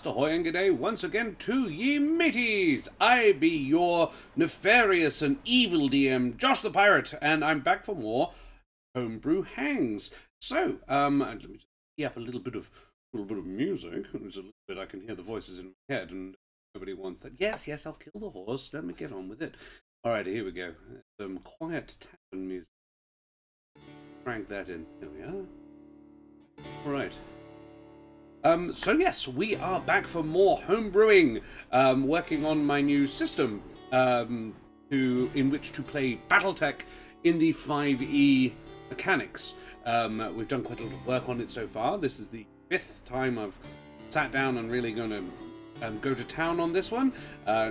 Blast ahoy and g'day once again to ye mateys! I be your nefarious and evil DM, Josh the Pirate, and I'm back for more Homebrew Hangs. So, let me just key up a little bit of music. There's a little bit I can hear the voices in my head, and nobody wants that. Yes, I'll kill the horse. Let me get on with it. Alright, here we go. Some quiet tavern music. Crank that in. There we are. Alright. So yes, we are back for more homebrewing, working on my new system in which to play Battletech in the 5e mechanics. We've done quite a lot of work on it so far. This is the 5th time I've sat down and really going to go to town on this one.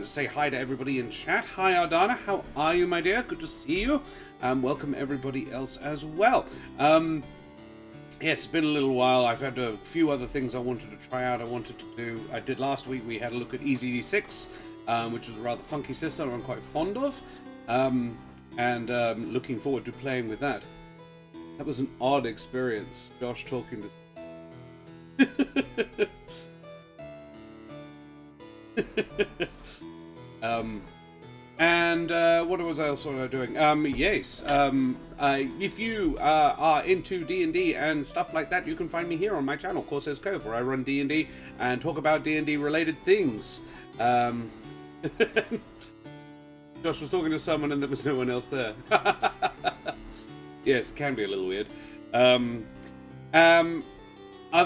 Say hi to everybody in chat. Hi Ardana, how are you, my dear? Good to see you. Welcome everybody else as well. Yes, it's been a little while. I've had a few other things I wanted to try out. I did last week. We had a look at EZD6, which is a rather funky system I'm quite fond of, and looking forward to playing with that. That was an odd experience, Josh talking to... And what was I also doing? Yes. If you are into D&D and stuff like that, you can find me here on my channel, Corsair's Cove, where I run D&D and talk about D&D related things. Josh was talking to someone and there was no one else there. Yes, it can be a little weird. Other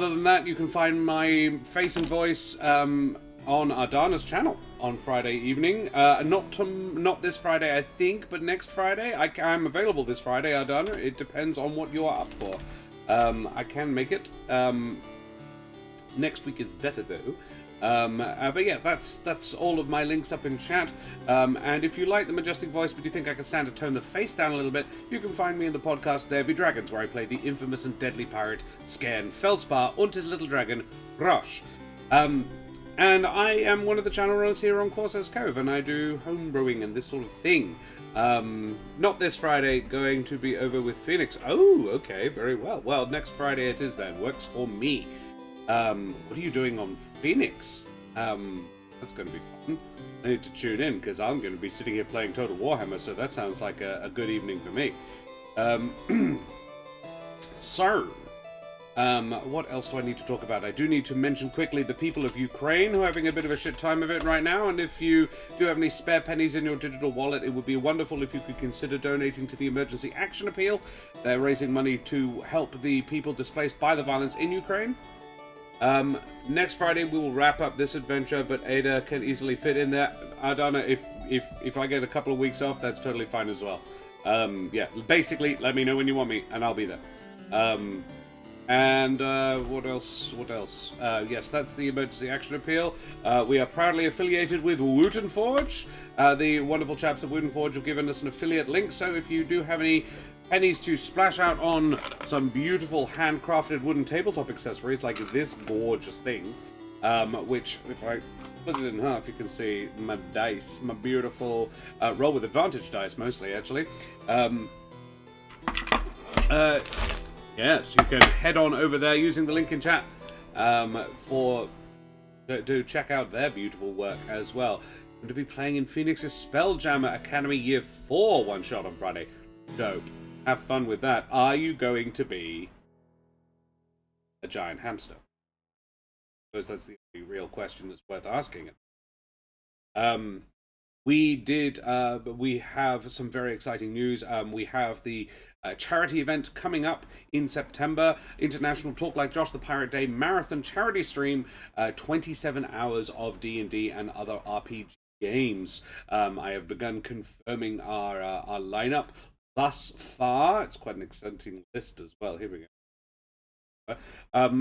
than that, you can find my face and voice on Ardana's channel on Friday evening. Not this Friday, I think, but next Friday. I'm available this Friday, Ardana. It depends on what you are up for. I can make it. Next week is better, though. But yeah, that's all of my links up in chat. And if you like the majestic voice, but you think I can stand to tone the face down a little bit, you can find me in the podcast There Be Dragons, where I play the infamous and deadly pirate Skern Felspar and his little dragon, Rosh. And I am one of the channel runners here on Corsair's Cove, and I do homebrewing and this sort of thing. Not this Friday, going to be over with Phoenix. Oh, okay, very well. Well, next Friday it is then. Works for me. What are you doing on Phoenix? That's going to be fun. I need to tune in, because I'm going to be sitting here playing Total Warhammer, so that sounds like a good evening for me. So... what else do I need to talk about? I do need to mention quickly the people of Ukraine who are having a bit of a shit time of it right now, and if you do have any spare pennies in your digital wallet, it would be wonderful if you could consider donating to the Emergency Action Appeal. They're raising money to help the people displaced by the violence in Ukraine. Next Friday we will wrap up this adventure, but Ada can easily fit in there. Ardana, if I get a couple of weeks off, that's totally fine as well. Yeah, basically, let me know when you want me, and I'll be there. And what else? Yes, that's the Emergency Action Appeal. We are proudly affiliated with Wooten Forge. The wonderful chaps at Wooten Forge have given us an affiliate link, so if you do have any pennies to splash out on some beautiful handcrafted wooden tabletop accessories like this gorgeous thing, which, if I split it in half, you can see my dice, my beautiful roll with advantage dice, mostly, actually. Yes, you can head on over there using the link in chat to check out their beautiful work as well. I'm going to be playing in Phoenix's Spelljammer Academy Year 4 one-shot on Friday. Dope. Have fun with that. Are you going to be a giant hamster? I suppose that's the only real question that's worth asking. We have some very exciting news. We have the charity event coming up in September, International Talk Like Josh the Pirate Day Marathon Charity Stream, 27 hours of D&D and other RPG games. I have begun confirming our lineup thus far. It's quite an exciting list as well. Here we go.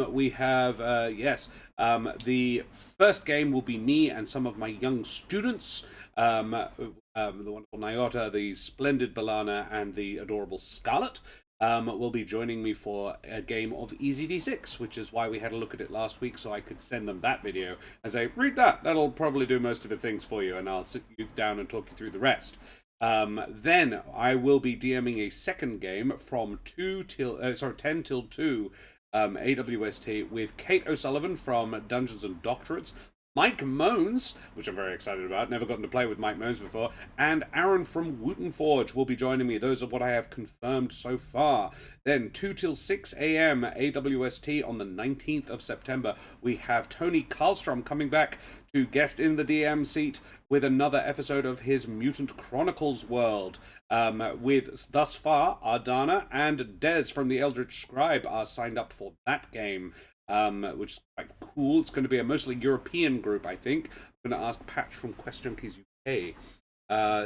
We have, the first game will be me and some of my young students. The wonderful Nyota, the splendid Balana, and the adorable Scarlet will be joining me for a game of EZD6, which is why we had a look at it last week, so I could send them that video and say, read that, that'll probably do most of the things for you, and I'll sit you down and talk you through the rest. Then I will be DMing a second game from 10 till 2 AWST, with Kate O'Sullivan from Dungeons and Doctorates, Mike Moans, which I'm very excited about, never gotten to play with Mike Moans before, and Aaron from Wooten Forge will be joining me. Those are what I have confirmed so far. Then 2 till 6 a.m. AWST on the 19th of September. We have Tony Karlstrom coming back to guest in the DM seat with another episode of his Mutant Chronicles world. With thus far, Ardana and Des from the Eldritch Scribe are signed up for that game. Which is quite cool. It's going to be a mostly European group, I think. I'm going to ask Patch from Quest Junkies UK.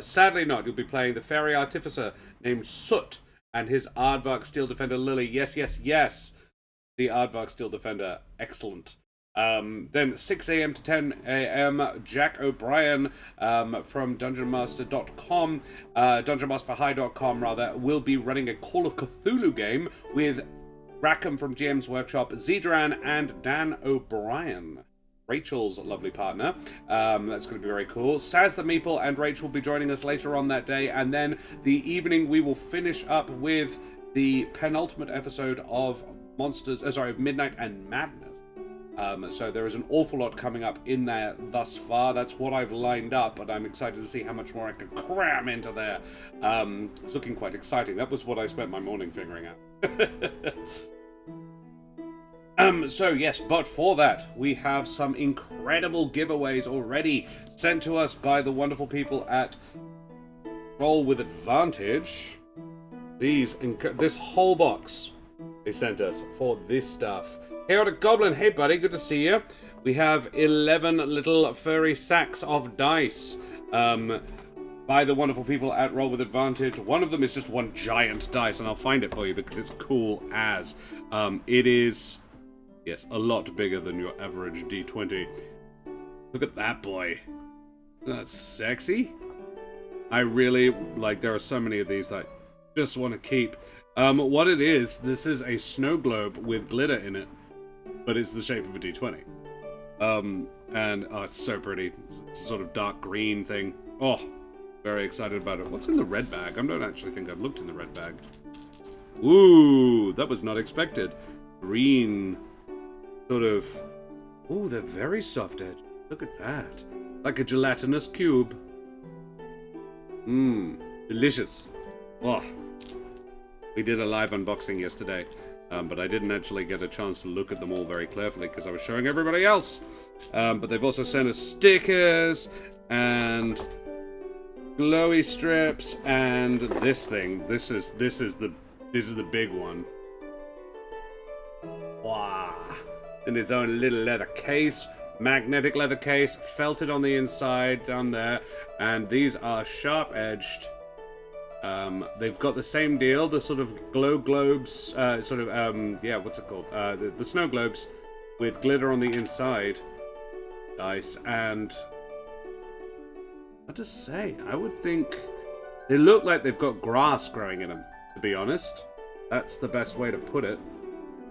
Sadly not. You'll be playing the Fairy Artificer named Soot and his Aardvark Steel Defender Lily. Yes, yes, yes! The Aardvark Steel Defender. Excellent. Then 6 a.m. to 10 a.m. Jack O'Brien from DungeonMaster.com, DungeonMasterForHigh.com rather, will be running a Call of Cthulhu game with Rackham from GM's Workshop, Zedran, and Dan O'Brien, Rachel's lovely partner. That's going to be very cool. Saz the Meeple and Rachel will be joining us later on that day, and then the evening we will finish up with the penultimate episode of Midnight and Madness. So there is an awful lot coming up in there thus far. That's what I've lined up, but I'm excited to see how much more I can cram into there. It's looking quite exciting. That was what I spent my morning figuring out. So yes, but for that, we have some incredible giveaways already sent to us by the wonderful people at Roll With Advantage. This whole box they sent us for this stuff. Chaotic Goblin, hey buddy, good to see you. We have 11 little furry sacks of dice by the wonderful people at Roll With Advantage. One of them is just one giant dice, and I'll find it for you because it's cool as. It is, yes, a lot bigger than your average D20. Look at that boy. That's sexy. I really, there are so many of these that I just want to keep. What it is, this is a snow globe with glitter in it, but it's the shape of a D20. And it's so pretty. It's a sort of dark green thing. Oh, very excited about it. What's in the red bag? I don't actually think I've looked in the red bag. Ooh, that was not expected. Green, sort of... Ooh, they're very soft edge. Look at that. Like a gelatinous cube. Mmm, delicious. Oh. We did a live unboxing yesterday. But I didn't actually get a chance to look at them all very carefully because I was showing everybody else. But they've also sent us stickers and glowy strips and this thing. This is the big one. Wow! In its own little leather case, magnetic leather case, felted on the inside down there, and these are sharp edged. They've got the same deal, the sort of glow globes, what's it called? The snow globes with glitter on the inside dice, and what to say? I would think they look like they've got grass growing in them, to be honest. That's the best way to put it.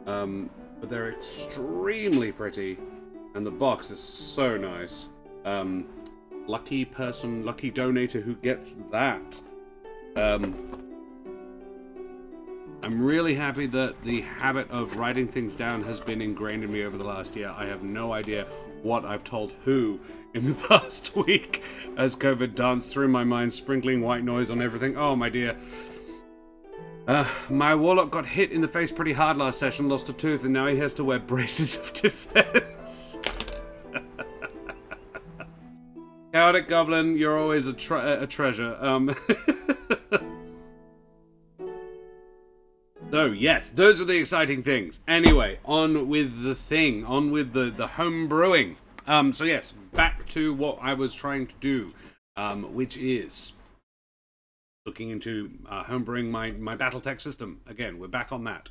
But they're extremely pretty, and the box is so nice. Lucky person, lucky donator who gets that. I'm really happy that the habit of writing things down has been ingrained in me over the last year. I have no idea what I've told who in the past week as COVID danced through my mind, sprinkling white noise on everything. Oh, my dear. My warlock got hit in the face pretty hard last session, lost a tooth, and now he has to wear braces of defense. Chaotic Goblin, you're always a treasure. So, yes, those are the exciting things. Anyway, on with the thing. On with the home brewing. So, yes, back to what I was trying to do, which is looking into homebrewing my Battletech system. Again, we're back on that.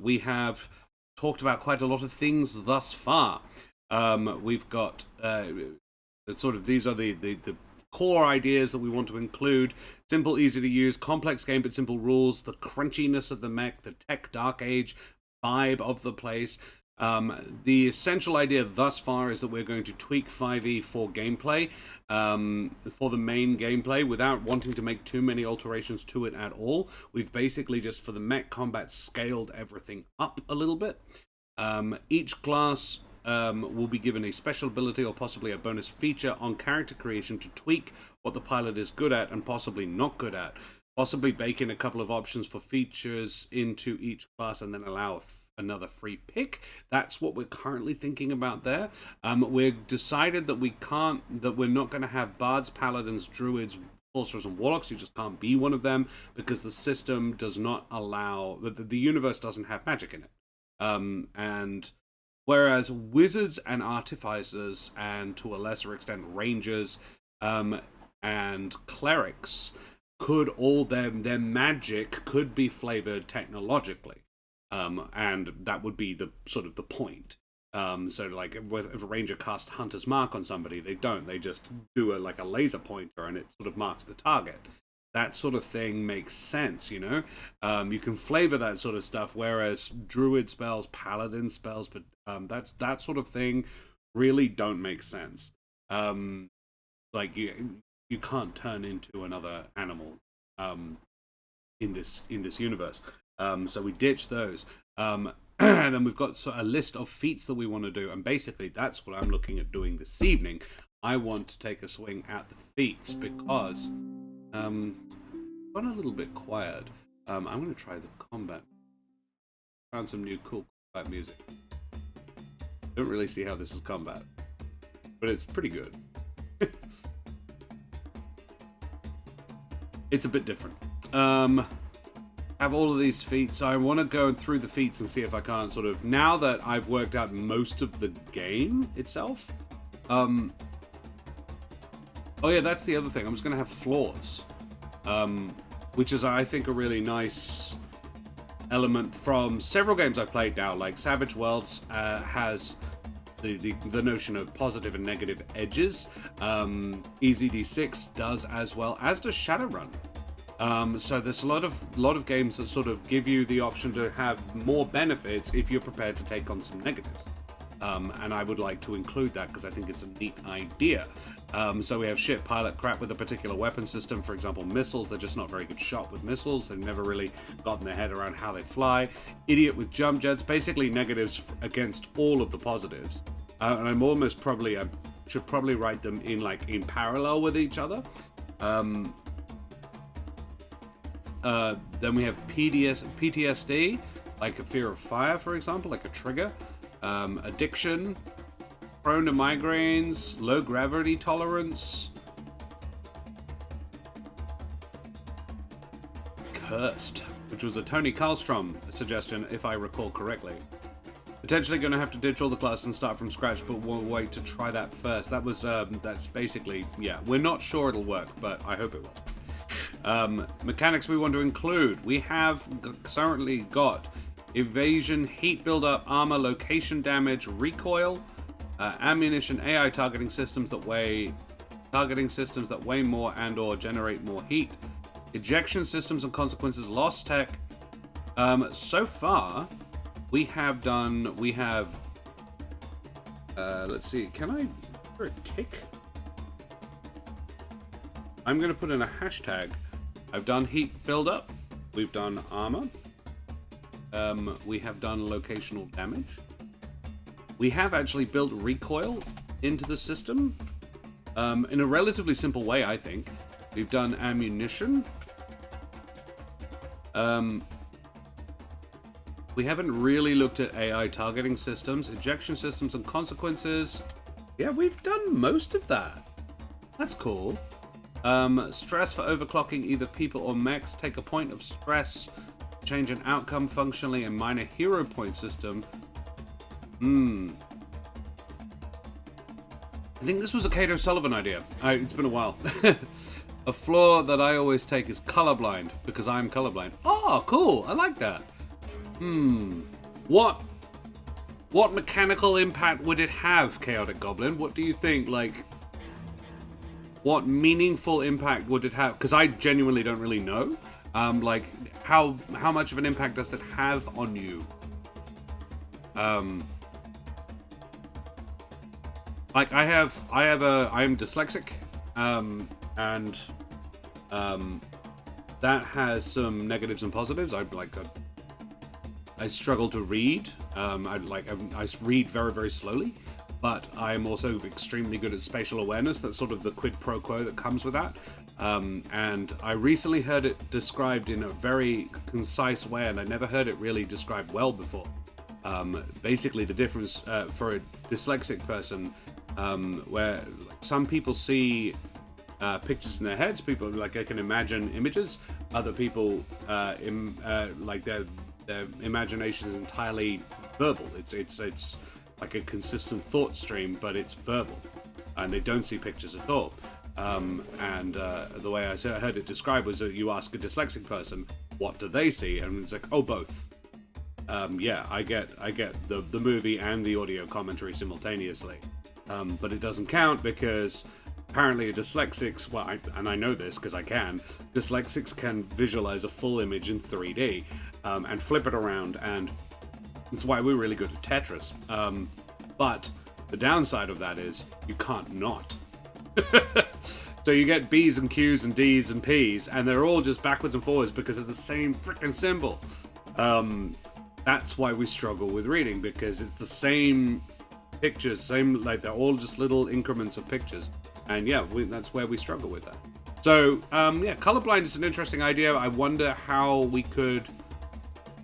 We have talked about quite a lot of things thus far. We've got... these are the core ideas that we want to include. Simple, easy to use, complex game but simple rules, the crunchiness of the mech, the tech dark age vibe of the place, The essential idea thus far is that we're going to tweak 5e for gameplay, for the main gameplay, without wanting to make too many alterations to it at all. We've basically just, for the mech combat, scaled everything up a little bit. Each class will be given a special ability or possibly a bonus feature on character creation to tweak what the pilot is good at and possibly not good at. Possibly bake in a couple of options for features into each class and then allow another free pick. That's what we're currently thinking about there. We've decided that we're not going to have bards, paladins, druids, sorcerers, and warlocks. You just can't be one of them because the system does not allow, the universe doesn't have magic in it. And whereas wizards and artificers, and to a lesser extent rangers, and clerics, could all their magic could be flavored technologically. And that would be the sort of the point. So like if a ranger casts Hunter's Mark on somebody, they don't. They just do like a laser pointer and it sort of marks the target. That sort of thing makes sense, you know? You can flavor that sort of stuff, whereas druid spells, paladin spells, but that sort of thing really don't make sense. Like you can't turn into another animal in this universe. So we ditch those. And then we've got a list of feats that we want to do, and basically that's what I'm looking at doing this evening. I want to take a swing at the feats because got a little bit quiet. I'm going to try the combat. Found some new cool combat music. Don't really see how this is combat, but it's pretty good. It's a bit different. Have all of these feats. I want to go through the feats and see if I can't sort of, now that I've worked out most of the game itself. Oh yeah, that's the other thing. I'm just going to have floors, which is, I think, a really nice element from several games I've played now. Like Savage Worlds has the notion of positive and negative edges. Easy D6 does as well, as does Shadowrun. So there's a lot of games that sort of give you the option to have more benefits if you're prepared to take on some negatives. And I would like to include that because I think it's a neat idea. So we have shit pilot crap with a particular weapon system. For example, missiles. They're just not very good shot with missiles. They've never really gotten their head around how they fly. Idiot with jump jets. Basically negatives against all of the positives. And I should probably write them in parallel with each other. Then we have PTSD, like a fear of fire, for example, like a trigger. Addiction, prone to migraines, low gravity tolerance. Cursed, which was a Tony Karlstrom suggestion, if I recall correctly. Potentially going to have to ditch all the classes and start from scratch, but we'll wait to try that first. That's basically, yeah, we're not sure it'll work, but I hope it will. Mechanics we want to include. We have currently got evasion, heat buildup, armor, location damage, recoil, ammunition, AI targeting systems that weigh more and or generate more heat, ejection systems and consequences, lost tech. So far, let's see, can I put a tick? I'm going to put in a hashtag. I've done heat buildup. We've done armor. We have done locational damage. We have actually built recoil into the system in a relatively simple way, I think. We've done ammunition. We haven't really looked at AI targeting systems, ejection systems, and consequences. Yeah, we've done most of that. That's cool. Stress for overclocking either people or mechs. Take a point of stress. Change an outcome functionally and minor hero point system. I think this was a Cato Sullivan idea. It's been a while. A flaw that I always take is colorblind, because I'm colorblind. Oh, cool. I like that. What mechanical impact would it have, Chaotic Goblin? What do you think? Like, what meaningful impact would it have? Because I genuinely don't really know. Like, how much of an impact does it have on you? Like I'm dyslexic, and that has some negatives and positives. I struggle to read. I read very, very slowly, but I'm also extremely good at spatial awareness. That's sort of the quid pro quo that comes with that. And I recently heard it described in a very concise way, and I never heard it really described well before. Basically, the difference for a dyslexic person, where some people see pictures in their heads, people they can imagine images. Other people, their imagination is entirely verbal. It's like a consistent thought stream, but it's verbal, and they don't see pictures at all. The way I heard it described was that you ask a dyslexic person, what do they see? And it's like, oh, both. I get the movie and the audio commentary simultaneously. But it doesn't count because apparently dyslexics, and I know this because I can, dyslexics can visualize a full image in 3D and flip it around, and that's why we're really good at Tetris. But the downside of that is you can't not. So you get B's and Q's and D's and P's, and they're all just backwards and forwards because of the same freaking symbol. That's why we struggle with reading, because it's the same pictures, they're all just little increments of pictures. And that's where we struggle with that. So, colorblind is an interesting idea. I wonder how we could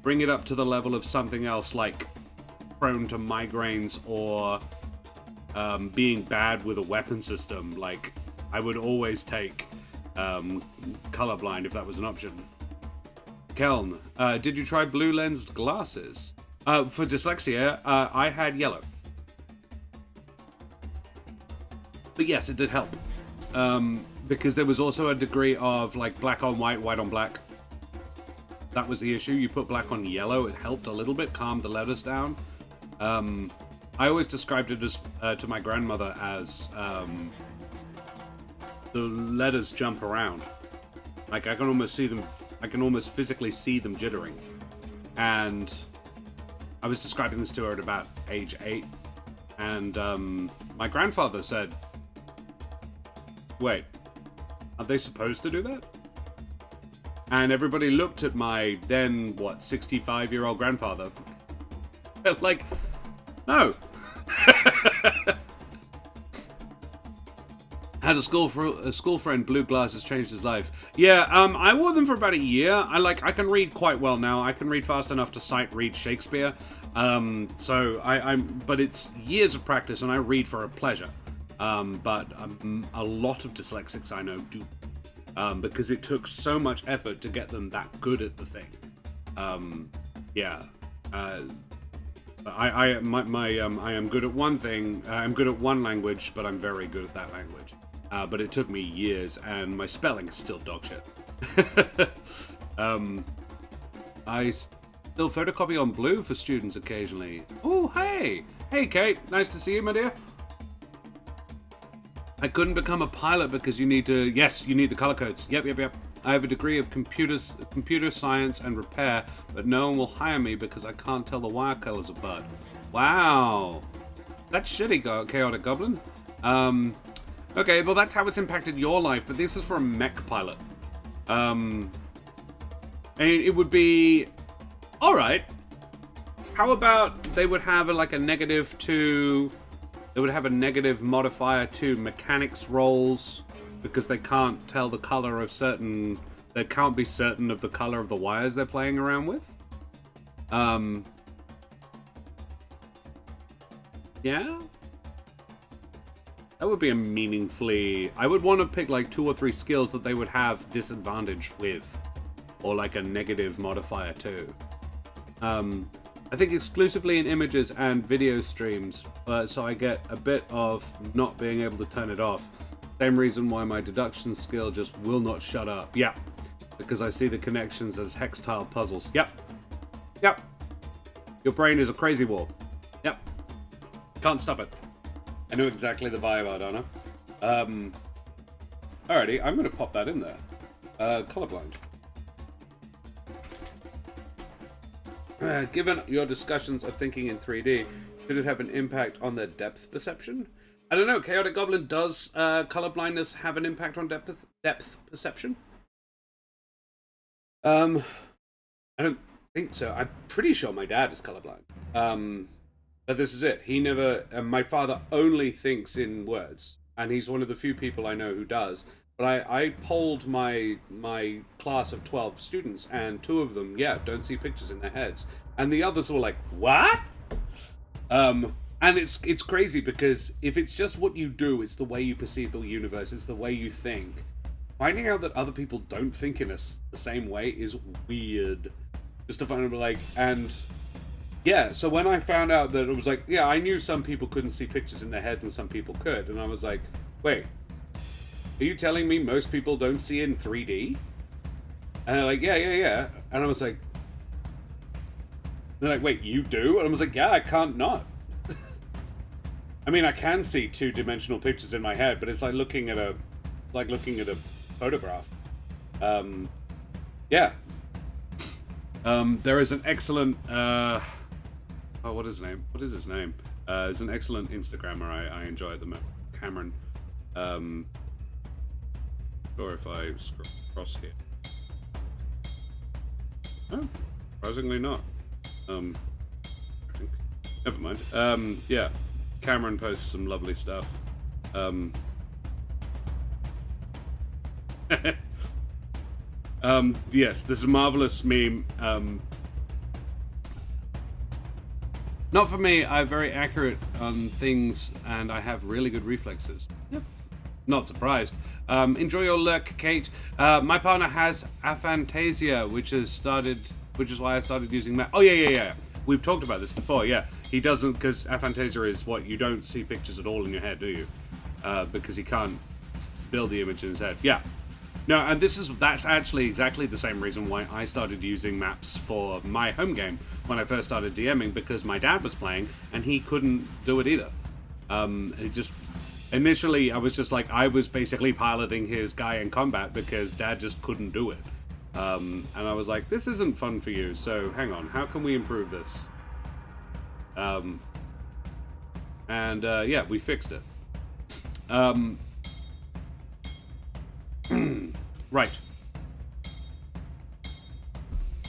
bring it up to the level of something else, like prone to migraines or being bad with a weapon system. Like, I would always take colorblind if that was an option. Keln, did you try blue lensed glasses? For dyslexia, I had yellow. But yes, it did help. Because there was also a degree of like black on white, white on black. That was the issue. You put black on yellow, it helped a little bit, calmed the letters down. I always described it as to my grandmother as the letters jump around. Like I can almost see them. I can almost physically see them jittering. And I was describing this to her at about age 8, and my grandfather said, "Wait, are they supposed to do that?" And everybody looked at my then 65-year-old grandfather like, no. Had a school friend, blue glasses changed his life. Yeah, I wore them for about a year. I can read quite well now. I can read fast enough to sight read Shakespeare. But it's years of practice, and I read for a pleasure. But a lot of dyslexics I know do, because it took so much effort to get them that good at the thing. I am good at one thing. I'm good at one language, but I'm very good at that language. But it took me years, and my spelling is still dog shit. I still photocopy on blue for students occasionally. Oh, hey! Hey, Kate. Nice to see you, my dear. I couldn't become a pilot because you need the color codes. Yep. I have a degree of computer science and repair, but no one will hire me because I can't tell the wire colors apart. Wow. That's shitty, Chaotic Goblin. Okay, well that's how it's impacted your life, but this is for a mech pilot. And it would be... Alright. How about they would have a negative to... They would have a negative modifier to mechanics rolls because they can't tell the color of certain... They can't be certain of the color of the wires they're playing around with. Yeah? That would be a meaningfully... I would want to pick 2 or 3 skills that they would have disadvantage with. Or a negative modifier to. I think exclusively in images and video streams, so I get a bit of not being able to turn it off. Same reason why my deduction skill just will not shut up. Yeah, because I see the connections as hex tile puzzles. Yep. Your brain is a crazy wall. Yep. Can't stop it. I know exactly the vibe, Ardana. Alrighty, I'm going to pop that in there. Colorblind. Given your discussions of thinking in 3D, could it have an impact on their depth perception? I don't know. Chaotic Goblin, does color blindness have an impact on depth perception? I don't think so. I'm pretty sure my dad is colorblind. But this is it. He never. My father only thinks in words, and he's one of the few people I know who does. But I polled my class of 12 students, and 2 of them, don't see pictures in their heads, and the others were like, "What?" And it's crazy because if it's just what you do, it's the way you perceive the universe, it's the way you think. Finding out that other people don't think in the same way is weird. Just to find out, like, and yeah, so when I found out that it was like, yeah, I knew some people couldn't see pictures in their head and some people could, and I was like, wait, are you telling me most people don't see in 3D? And they're like, yeah. And I was like, they're like, wait, you do? And I was like, yeah, I can't not. I mean, I can see 2-dimensional pictures in my head, but it's like looking at a photograph. Yeah. There is an excellent what is his name? It's an excellent Instagrammer I enjoy at the moment. Cameron. Or if I scroll across here. Oh, surprisingly not. Never mind. Yeah. Cameron posts some lovely stuff. Yes, there's a marvelous meme. Not for me, I'm very accurate on things and I have really good reflexes. Yep. Not surprised. Enjoy your lurk, Kate. My partner has aphantasia, which is why I started using that. Oh, yeah. We've talked about this before, yeah. He doesn't, because aphantasia is what, you don't see pictures at all in your head, do you? Because he can't build the image in his head. Yeah. No, and that's actually exactly the same reason why I started using maps for my home game when I first started DMing, because my dad was playing and he couldn't do it either. Initially I was just like, I was basically piloting his guy in combat because dad just couldn't do it. And I was like, this isn't fun for you, so hang on, how can we improve this? Yeah, we fixed it. Right.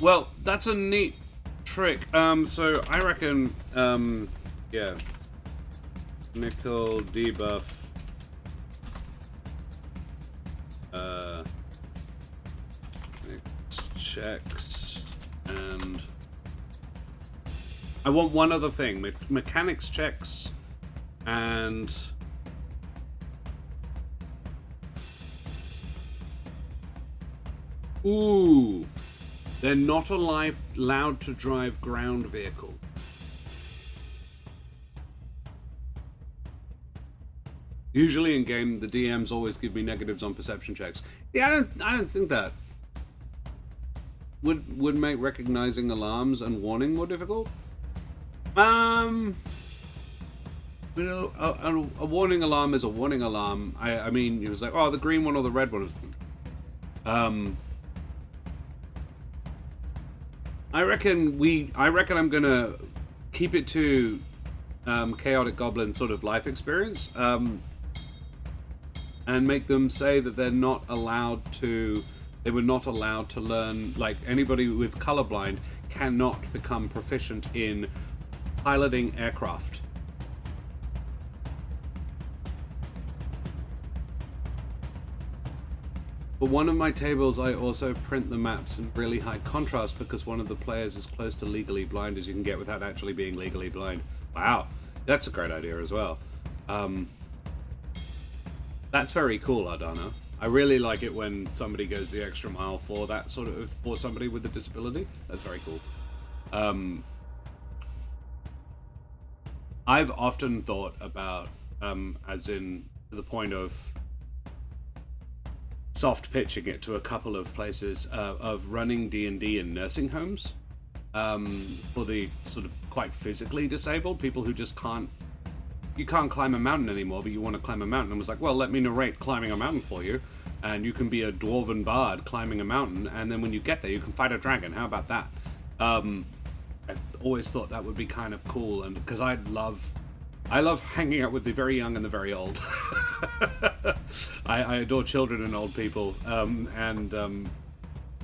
Well, that's a neat trick. So I reckon, yeah. Nickel debuff. Checks. And I want one other thing. Mechanics checks. And ooh, they're not allowed to drive ground vehicle. Usually in game, the DMs always give me negatives on perception checks. Yeah, I don't think that would make recognizing alarms and warning more difficult. You know, a warning alarm is a warning alarm. I mean, it was like, oh, the green one or the red one. I reckon I'm gonna keep it to Chaotic Goblin sort of life experience, and make them say that they were not allowed to learn, like anybody with colorblind cannot become proficient in piloting aircraft. For one of my tables, I also print the maps in really high contrast because one of the players is close to legally blind as you can get without actually being legally blind. Wow, that's a great idea as well. That's very cool, Ardana. I really like it when somebody goes the extra mile for that sort of, for somebody with a disability. That's very cool. I've often thought about, as in to the point of soft pitching it to a couple of places, of running D&D in nursing homes, for the sort of quite physically disabled, people who just you can't climb a mountain anymore, but you want to climb a mountain. And was like, well, let me narrate climbing a mountain for you, and you can be a dwarven bard climbing a mountain, and then when you get there, you can fight a dragon. How about that? I've always thought that would be kind of cool, and because I love I love hanging out with the very young and the very old. I adore children and old people,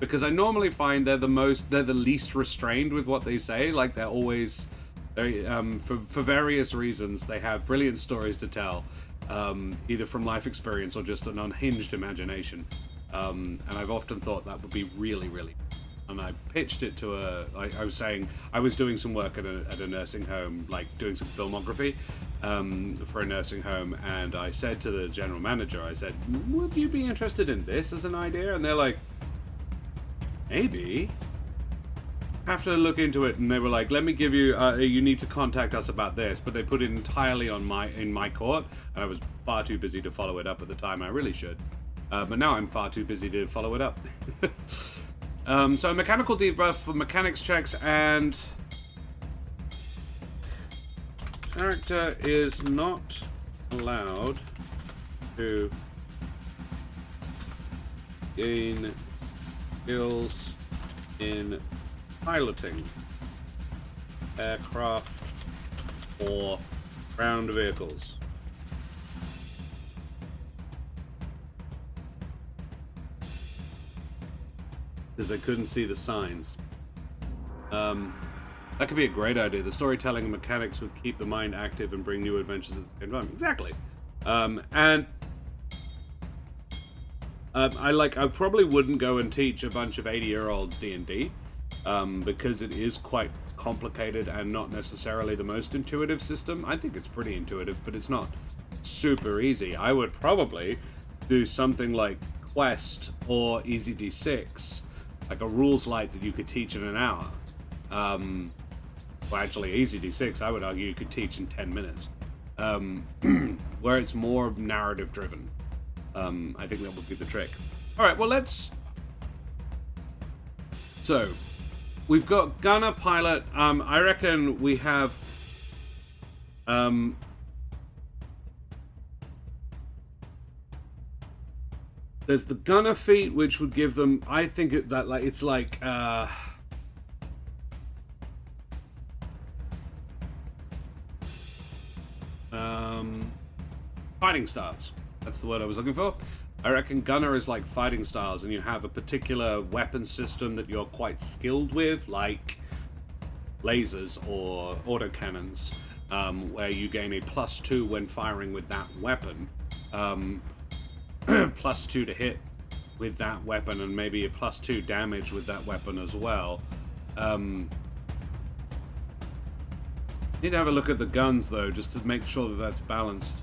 because I normally find they're the least restrained with what they say. Like they're always, for various reasons, they have brilliant stories to tell, either from life experience or just an unhinged imagination. And I've often thought that would be really, really. And I pitched it to I was saying I was doing some work at a nursing home, like doing some filmography for a nursing home, and I said to the general manager, I said, would you be interested in this as an idea? And they're like, maybe. Have to look into it. And they were like, let me give you, you need to contact us about this. But they put it entirely in my court, and I was far too busy to follow it up at the time. I really should. But now I'm far too busy to follow it up. So mechanical debuff for mechanics checks, and character is not allowed to gain skills in piloting aircraft or ground vehicles. Because they couldn't see the signs. That could be a great idea. The storytelling and mechanics would keep the mind active and bring new adventures at the same time. Exactly. I probably wouldn't go and teach a bunch of 80-year-olds D&D, because it is quite complicated and not necessarily the most intuitive system. I think it's pretty intuitive, but it's not super easy. I would probably do something like Quest or Easy D6, like a rules light that you could teach in an hour. Well, actually, Easy D6, I would argue you could teach in 10 minutes. Where it's more narrative driven. I think that would be the trick. Alright, well, So, we've got gunner, pilot. I reckon we have... There's the gunner feat, which would give them... I think it's like... fighting styles. That's the word I was looking for. I reckon gunner is like fighting styles, and you have a particular weapon system that you're quite skilled with, like lasers or autocannons, where you gain a +2 when firing with that weapon. +2 to hit with that weapon, and maybe a +2 damage with that weapon as well. Need to have a look at the guns, though, just to make sure that that's balanced.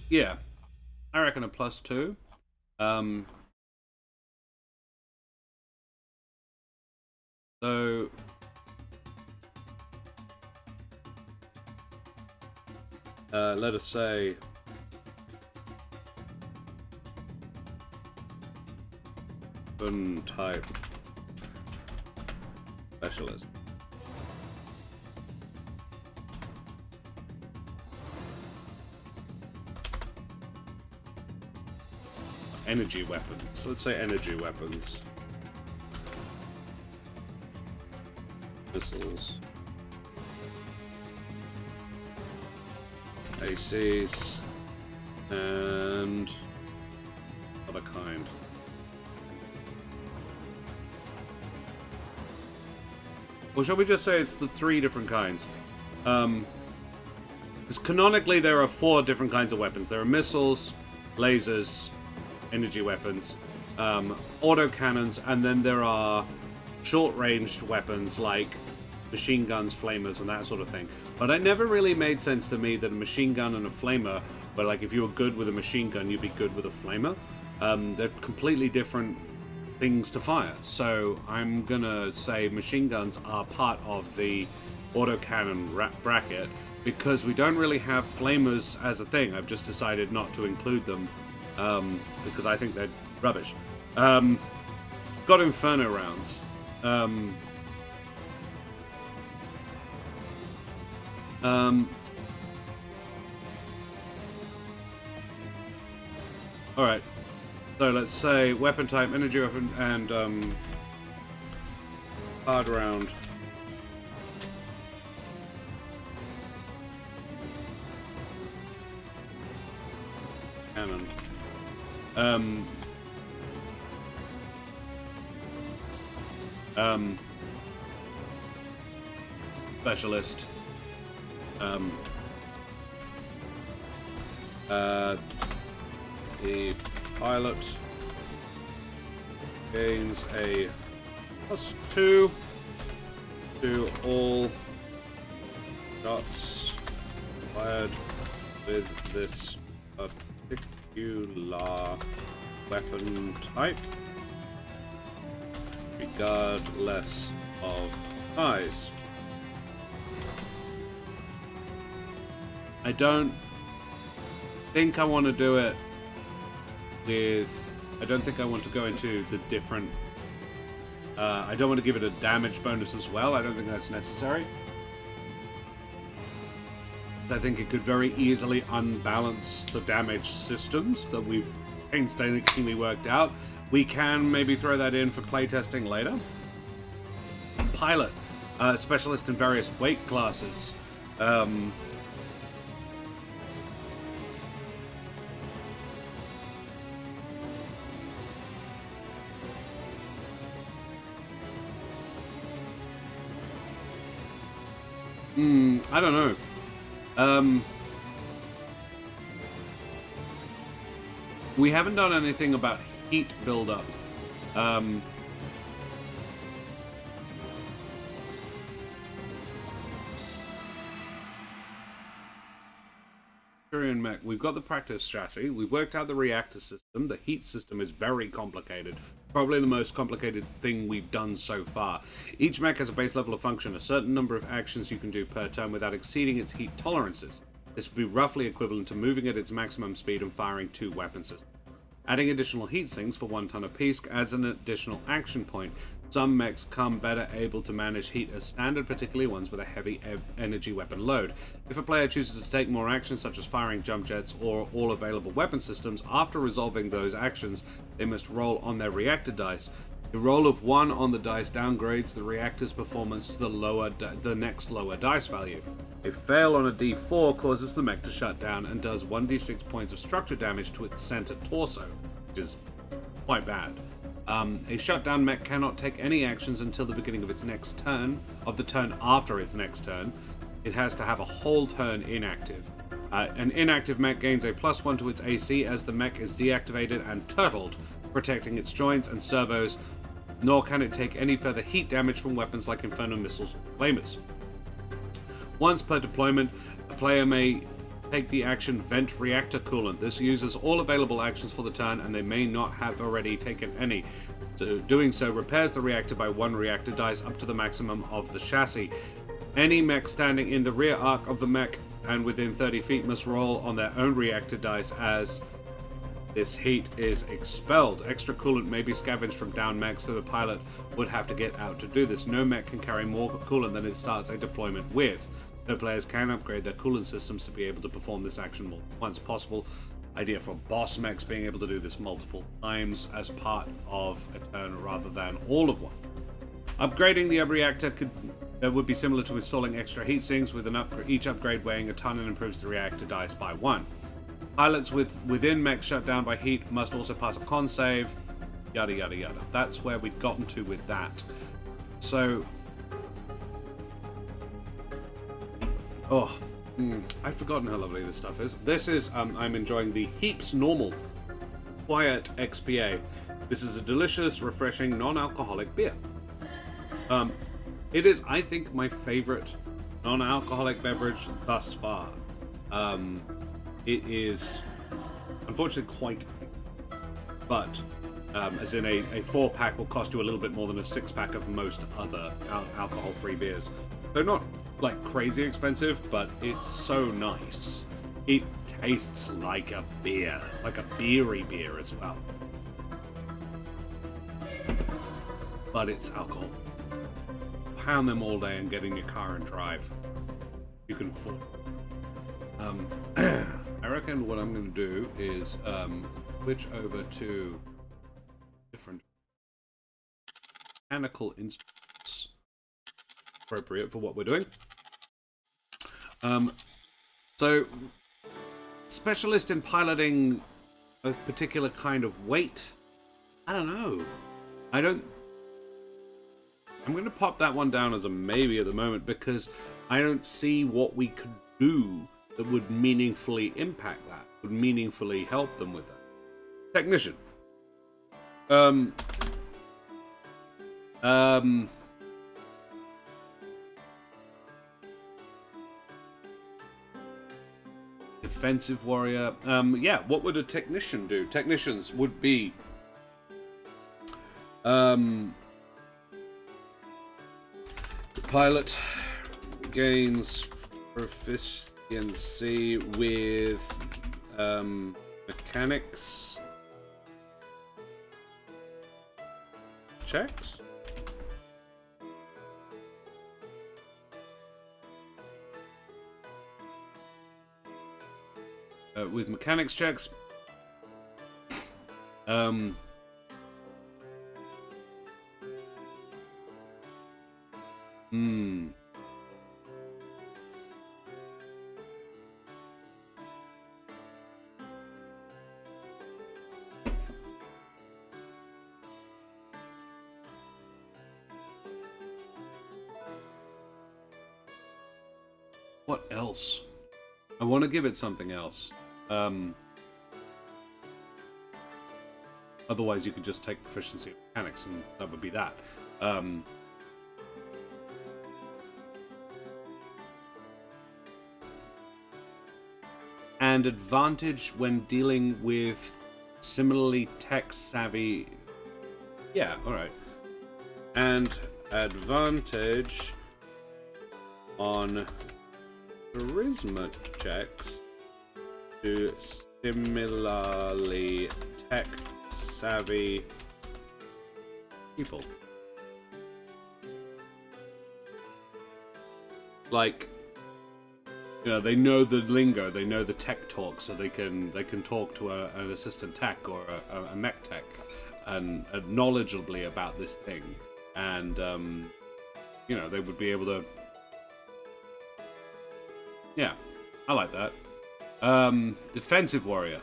Yeah, I reckon a +2. So let us say gun type specialist. Energy weapons. Let's say energy weapons. Missiles. ACs. And other kind. Or shall we just say it's the 3 different kinds? Because canonically there are 4 different kinds of weapons. There are missiles, lasers, energy weapons, autocannons, and then there are short-ranged weapons like machine guns, flamers, and that sort of thing. But it never really made sense to me that a machine gun and a flamer, but like if you were good with a machine gun, you'd be good with a flamer. They're completely different things to fire. So I'm gonna say machine guns are part of the autocannon bracket because we don't really have flamers as a thing. I've just decided not to include them because I think they're rubbish. Got Inferno rounds. Alright. So let's say weapon type, energy weapon, and hard round. Cannon. Specialist. The pilot gains a +2 to all shots fired with this particular weapon type, regardless of size. I don't think I want to do it with... I don't think I want to go into the different... I don't want to give it a damage bonus as well. I don't think that's necessary. I think it could very easily unbalance the damage systems that we've painstakingly worked out. We can maybe throw that in for playtesting later. Pilot. Specialist in various weight classes. I don't know. We haven't done anything about heat buildup. Mech. We've got the practice chassis. We've worked out the reactor system. The heat system is very complicated. Probably the most complicated thing we've done so far. Each mech has a base level of function, a certain number of actions you can do per turn without exceeding its heat tolerances. This would be roughly equivalent to moving at its maximum speed and firing 2 weapon systems. Adding additional heat sinks for 1 ton apiece adds an additional action point. Some mechs come better able to manage heat as standard, particularly ones with a heavy energy weapon load. If a player chooses to take more actions such as firing jump jets or all available weapon systems, after resolving those actions, they must roll on their reactor dice. The roll of 1 on the dice downgrades the reactor's performance to the next lower dice value. A fail on a d4 causes the mech to shut down and does 1d6 points of structure damage to its center torso, which is quite bad. A shutdown mech cannot take any actions until the beginning of its next turn, of the turn after its next turn. It has to have a whole turn inactive. An inactive mech gains a +1 to its AC as the mech is deactivated and turtled, protecting its joints and servos, nor can it take any further heat damage from weapons like Inferno missiles or flamers. Once per deployment, a player may take the action Vent Reactor Coolant. This uses all available actions for the turn, and they may not have already taken any. So doing so repairs the reactor by 1 reactor dice up to the maximum of the chassis. Any mech standing in the rear arc of the mech and within 30 feet must roll on their own reactor dice as this heat is expelled. Extra coolant may be scavenged from down mechs, so the pilot would have to get out to do this. No mech can carry more coolant than it starts a deployment with. No players can upgrade their coolant systems to be able to perform this action more than once possible. Idea for boss mechs being able to do this multiple times as part of a turn rather than all of one. Upgrading the reactor would be similar to installing extra heat sinks, with each upgrade weighing a ton and improves the reactor dice by 1. Pilots within mechs shut down by heat must also pass a con save, yada yada yada. That's where we've gotten to with that. So... I've forgotten how lovely this stuff is. This is, I'm enjoying the Heaps Normal Quiet XPA. This is a delicious, refreshing, non-alcoholic beer. It is, I think, my favorite non-alcoholic beverage thus far. It is, unfortunately, quite, but as in a 4-pack will cost you a little bit more than a 6-pack of most other alcohol-free beers. So not like crazy expensive, but it's so nice. It tastes like a beer, like a beery beer as well. But it's alcohol. Pound them all day and get in your car and drive. You can afford. I reckon what I'm going to do is switch over to mechanical instruments. Appropriate for what we're doing. So, specialist in piloting a particular kind of weight? I don't know. I'm going to pop that one down as a maybe at the moment because I don't see what we could do that would meaningfully impact that, would meaningfully help them with that. Technician. Defensive warrior. Yeah, what would a technician do? Technicians would be the pilot gains proficiency with mechanics checks. With mechanics checks. What else? I want to give it something else. Otherwise, you could just take proficiency in mechanics, and that would be that. And advantage when dealing with similarly tech-savvy... Yeah, alright. And advantage on charisma checks to similarly tech-savvy people. Like, you know, they know the lingo, they know the tech talk, so they can talk to an assistant tech or a mech tech and knowledgeably about this thing, and you know, they would be able to. Yeah, I like that. Defensive warrior.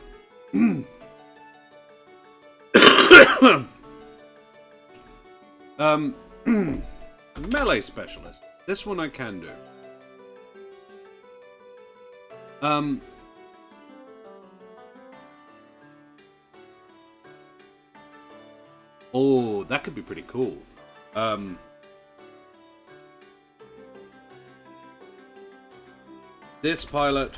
Melee specialist. This one I can do. Oh, that could be pretty cool. This pilot,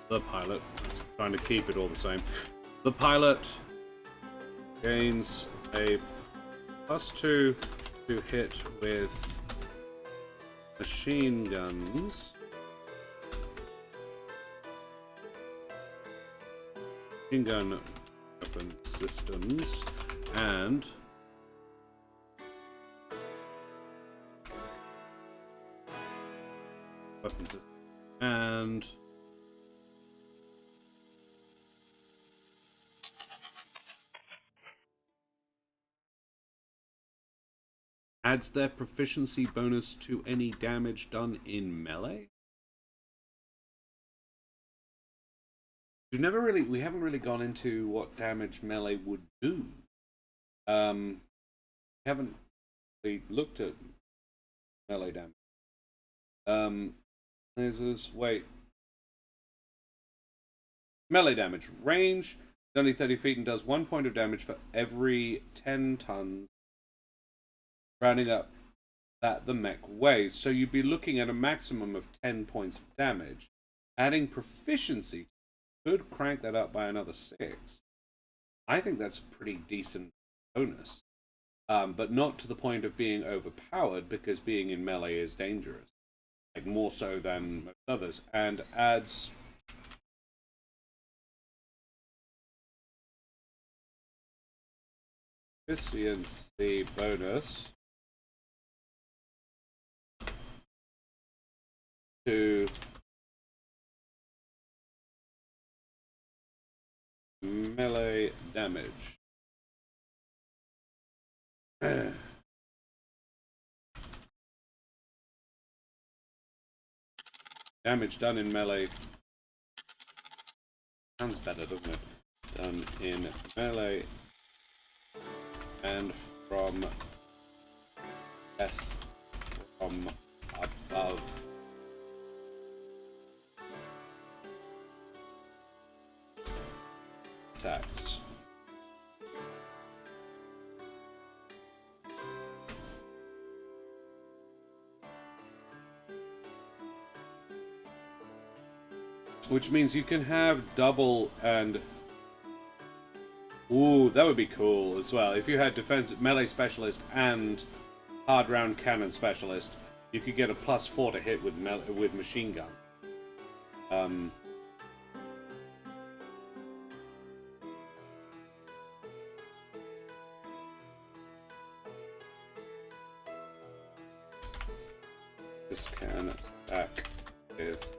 the pilot, trying to keep it all the same. The pilot gains a +2 to hit with machine guns, machine gun weapon systems, and weapons, and adds their proficiency bonus to any damage done in melee. We haven't really gone into what damage melee would do. We haven't really looked at melee damage. Wait. Melee damage. Range is only 30 feet and does 1 point of damage for every 10 tons. Rounding up that the mech weighs. So you'd be looking at a maximum of 10 points of damage. Adding proficiency could crank that up by another 6. I think that's a pretty decent bonus. But not to the point of being overpowered, because being in melee is dangerous. Like, more so than most others. And adds proficiency bonus to melee damage. damage done in melee. Sounds better, doesn't it? Done in melee and from death from above. Attacks. Which means you can have double and... Ooh, that would be cool as well. If you had defensive melee specialist and hard round cannon specialist, you could get a +4 to hit with machine gun. This can stack with...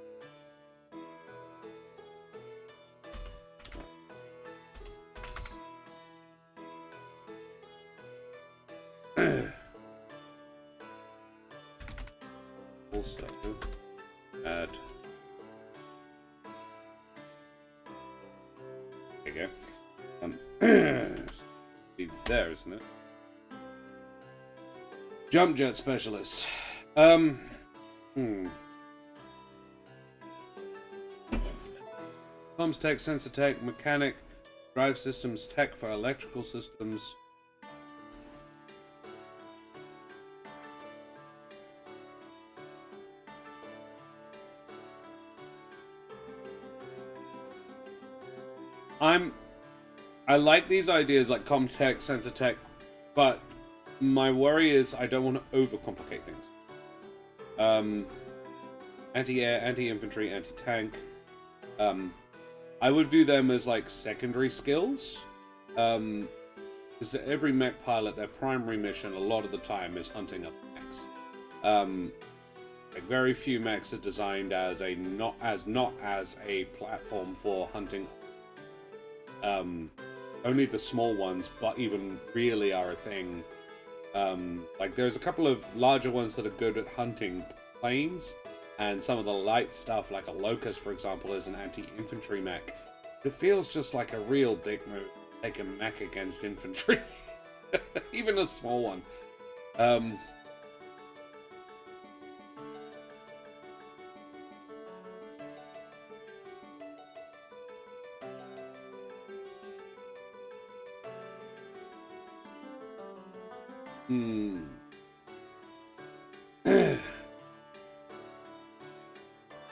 also add... There you go. Be there, isn't it? Jump jet specialist. Comms tech, sensor tech, mechanic, drive systems tech for electrical systems. I like these ideas like comm tech, sensor tech, but my worry is I don't want to overcomplicate things. Anti-air, anti-infantry, anti-tank. I would view them as like secondary skills. Because every mech pilot, their primary mission a lot of the time is hunting up mechs. Like very few mechs are designed as not as a platform for hunting. Only the small ones, but even really are a thing. Like there's a couple of larger ones that are good at hunting planes, and some of the light stuff, like a Locust, for example, is an anti-infantry mech. It feels just like a real dick move to take a mech against infantry, even a small one.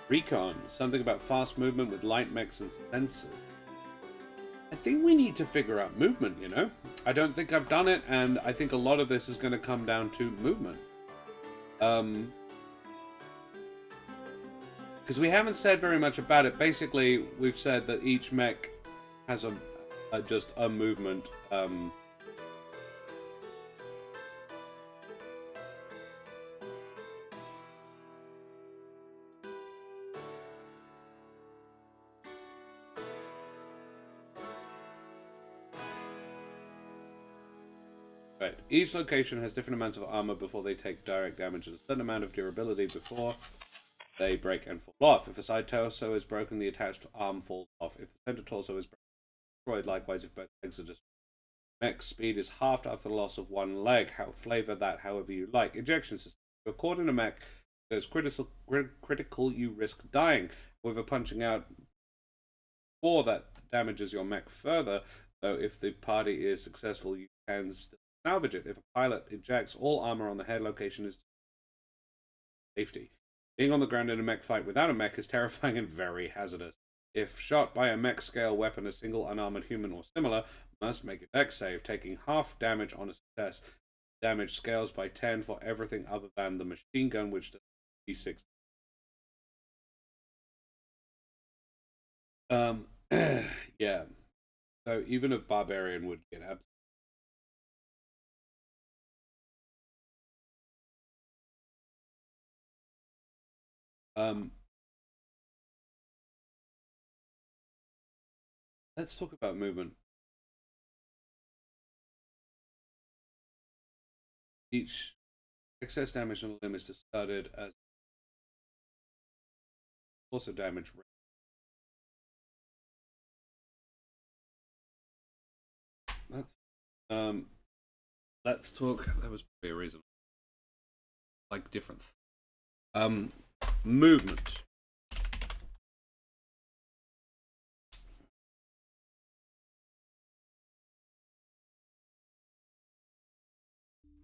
Recon, something about fast movement with light mechs and sensors. I think we need to figure out movement, you know? I don't think I've done it, and I think a lot of this is going to come down to movement. Because we haven't said very much about it. Basically, we've said that each mech has just a movement. Right. Each location has different amounts of armor before they take direct damage and a certain amount of durability before they break and fall off. If a side torso is broken, the attached arm falls off. If the center torso is destroyed, likewise, if both legs are destroyed. Mech speed is halved after the loss of one leg. Flavor that however you like. Ejection system. If you're caught in a mech that is critical, you risk dying. However, punching out before that damages your mech further, though if the party is successful, you can still salvage it. If a pilot ejects, all armor on the head location is safety. Being on the ground in a mech fight without a mech is terrifying and very hazardous. If shot by a mech scale weapon, a single unarmored human or similar must make a dex save, taking half damage on a success. Damage scales by 10 for everything other than the machine gun, which does d6. Yeah. So even a barbarian would get absolutely. Let's talk about movement. Each excess damage on the limb is discarded as Also damage. That's let's talk. That was probably a reason. Like different. Movement.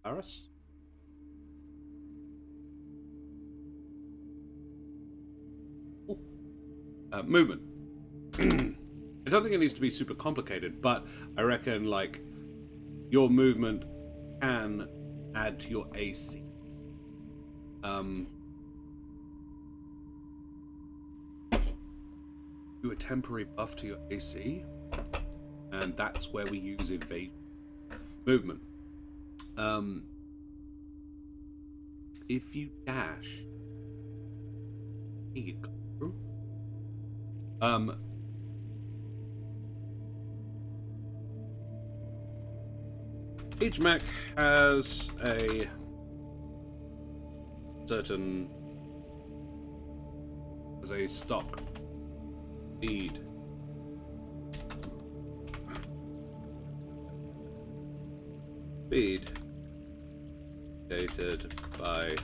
Paris. Movement. I don't think it needs to be super complicated, but I reckon like your movement can add to your AC. Do a temporary buff to your AC, and that's where we use evasion. Movement. If you dash, each mech has a certain stock speed. Speed dated by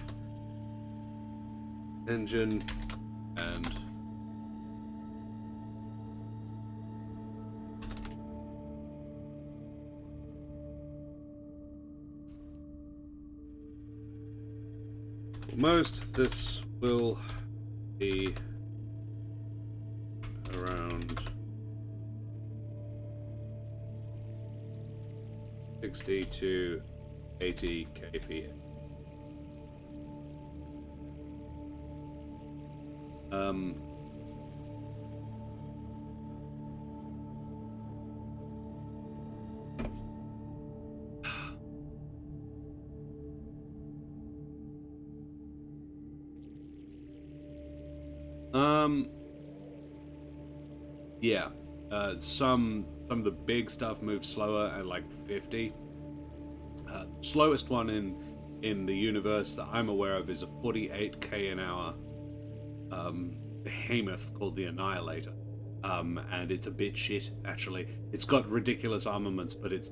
engine and for most this will be around 60 to 80 kph. Yeah. Some of the big stuff moves slower at like 50. The slowest one in the universe that I'm aware of is a 48k an hour behemoth called the Annihilator. And it's a bit shit, actually. It's got ridiculous armaments, but it's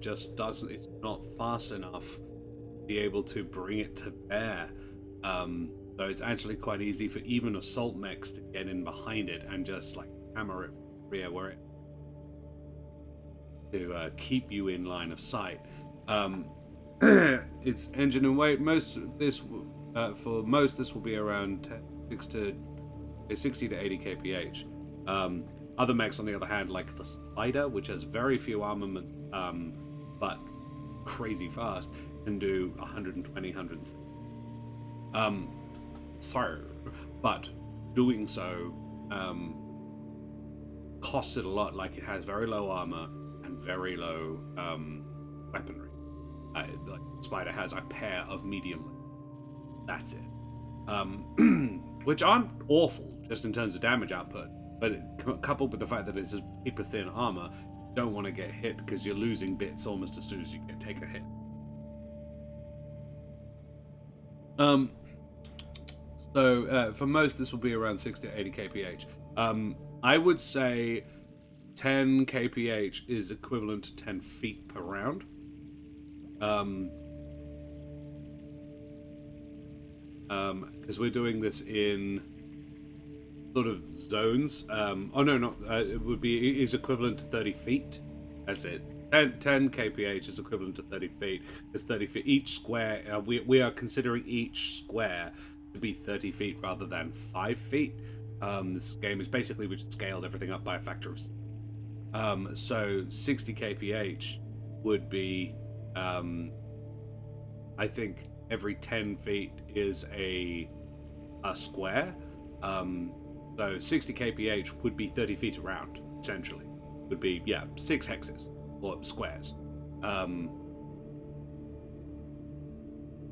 not fast enough to be able to bring it to bear. So it's actually quite easy for even assault mechs to get in behind it and just like hammer it from the rear where it to keep you in line of sight. Its engine and weight. Most of this, for most, this will be around 60 to 80 kph. Other mechs, on the other hand, like the Spider, which has very few armament, but crazy fast, can do 120, 130. But doing so costs it a lot. Like it has very low armor and very low weaponry. Like Spider has a pair of medium. That's it. Which aren't awful, just in terms of damage output. But coupled with the fact that it's a paper thin armor, you don't want to get hit because you're losing bits almost as soon as you take a hit. So for most, this will be around 60 to 80 kph. I would say 10 kph is equivalent to 10 feet per round. Because we're doing this in sort of zones. It is equivalent to 30 feet. That's it. 10 kph is equivalent to 30 feet. It's 30 feet. Each square, we are considering each square to be 30 feet rather than 5 feet. This game is basically, we just scaled everything up by a factor of so 60 kph would be, I think every 10 feet is a square. So 60 kph would be 30 feet around, essentially. Would be, 6 hexes, or squares.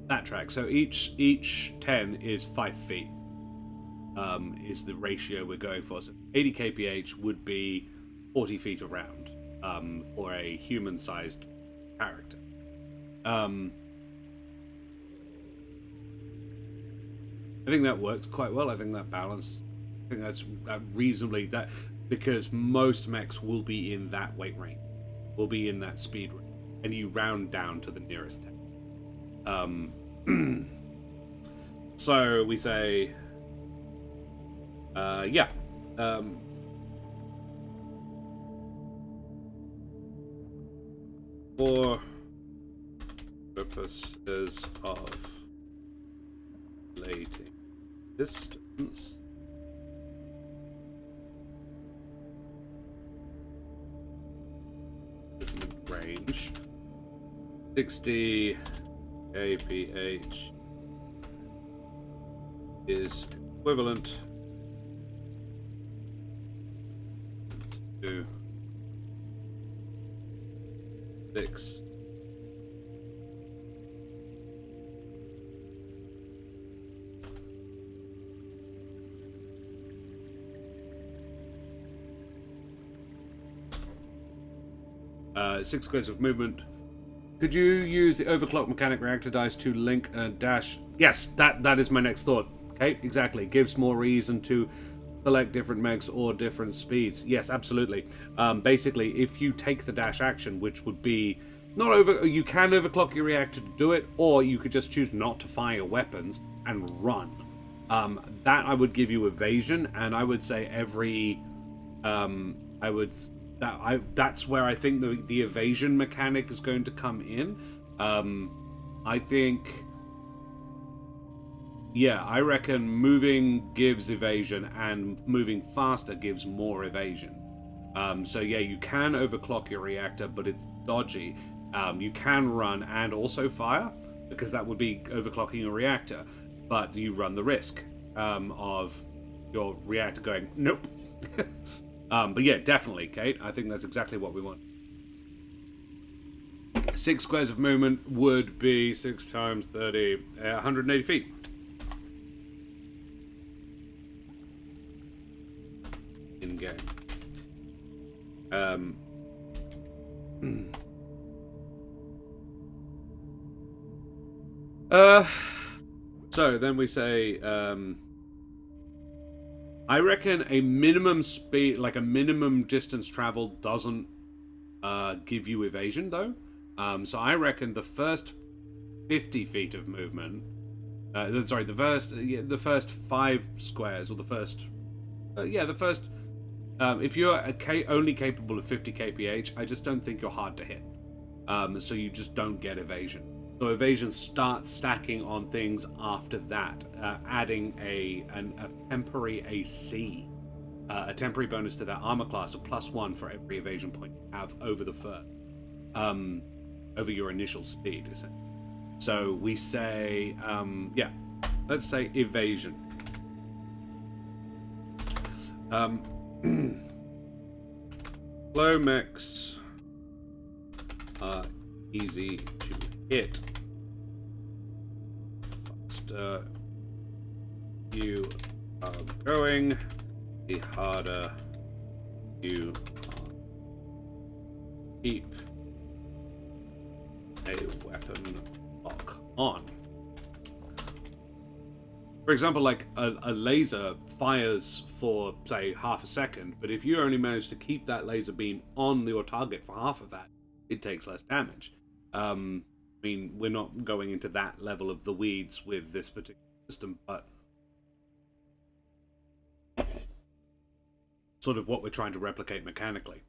That track. So each 10 is 5 feet, is the ratio we're going for. So 80 kph would be 40 feet around, for a human-sized character. I think that works quite well. I think that balance think that's reasonably that, because most mechs will be in that weight range, will be in that speed range, and you round down to the nearest 10. So we say, yeah. For purposes of relating distance, range 60 kph is equivalent to 6 6 squares of movement. Could you use the overclock mechanic reactor dice to link and dash? Yes, that is my next thought. Okay, exactly. Gives more reason to select different mechs or different speeds. Yes, absolutely. Basically, if you take the dash action, which would be not over, you can overclock your reactor to do it, or you could just choose not to fire weapons and run. That I would give you evasion, and I would say every, that's where I think the evasion mechanic is going to come in. I think, yeah, I reckon moving gives evasion and moving faster gives more evasion. So yeah, you can overclock your reactor, but it's dodgy. You can run and also fire, because that would be overclocking a reactor, but you run the risk of your reactor going, nope. But yeah, definitely, Kate. I think that's exactly what we want. 6 squares of movement would be 6 times 30, 180 feet. In game. So then we say, I reckon a minimum speed, like a minimum distance traveled, doesn't give you evasion, though. So I reckon the first 50 feet of movement, sorry, the first 5 squares, or the first, if you're only capable of 50 kph, I just don't think you're hard to hit. So you just don't get evasion. So evasion starts stacking on things after that, adding a temporary AC, a temporary bonus to that armor class of +1 for every evasion point you have over the first, over your initial speed, essentially. So we say, yeah, let's say evasion. Low mechs are easy to hit. Faster you are going, the harder you keep a weapon lock on. For example, like a laser fires for, say, half a second, but if you only manage to keep that laser beam on your target for half of that, it takes less damage. I mean, we're not going into that level of the weeds with this particular system, but sort of what we're trying to replicate mechanically.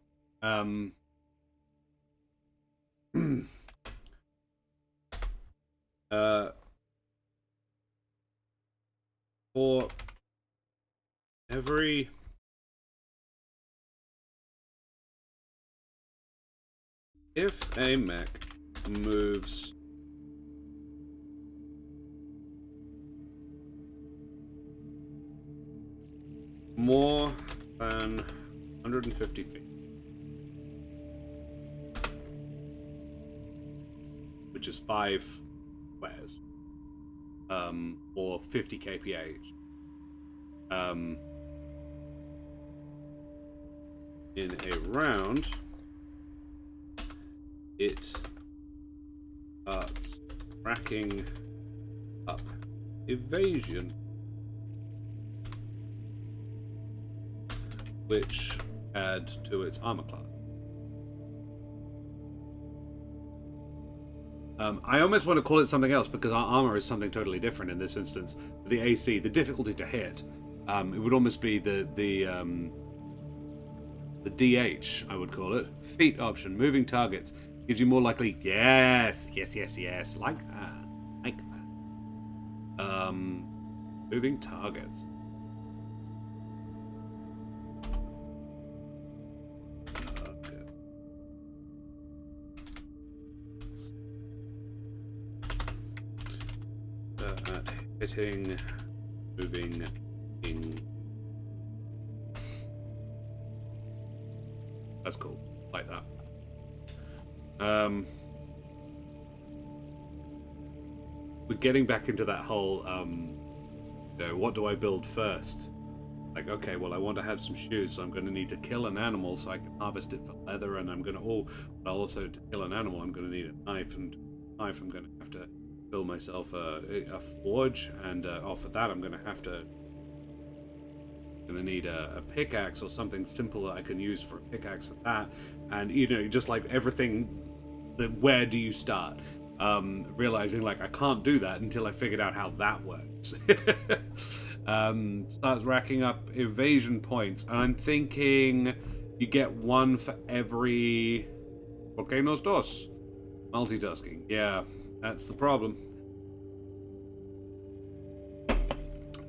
For every if a mech moves more than 150 feet, which is 5 squares, or 50 kph, in a round, it starts racking up evasion which add to its armor class. I almost want to call it something else because our armor is something totally different in this instance. The AC, the difficulty to hit, it would almost be the DH, I would call it. Feat option, moving targets, gives you more likely. Yes, like that. Moving targets. Hitting, moving, in. That's cool. Like that. We're getting back into that whole, you know, what do I build first? Like, okay, well, I want to have some shoes, so I'm going to need to kill an animal so I can harvest it for leather, and I'm going to, also to kill an animal, I'm going to need a knife, and I'm going to have to build myself a forge, and for that I'm going to need a pickaxe or something simple that I can use for a pickaxe for that. And you know, just like everything, where do you start? Realizing like I can't do that until I figured out how that works. Starts racking up evasion points, and I'm thinking you get one for every volcanoes dos. Multitasking, yeah. That's the problem.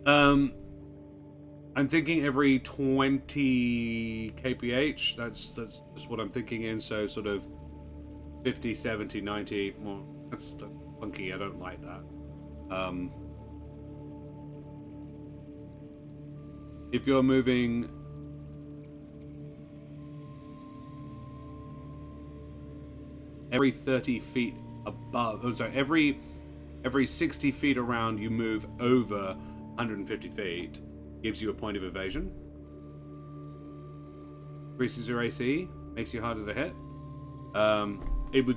I'm thinking every 20 kph. That's just what I'm thinking in. So sort of 50, 70, 90. Well, that's funky. I don't like that. If you're moving every 30 feet above, every 60 feet around you move over 150 feet gives you a point of evasion. Increases your AC, makes you harder to hit.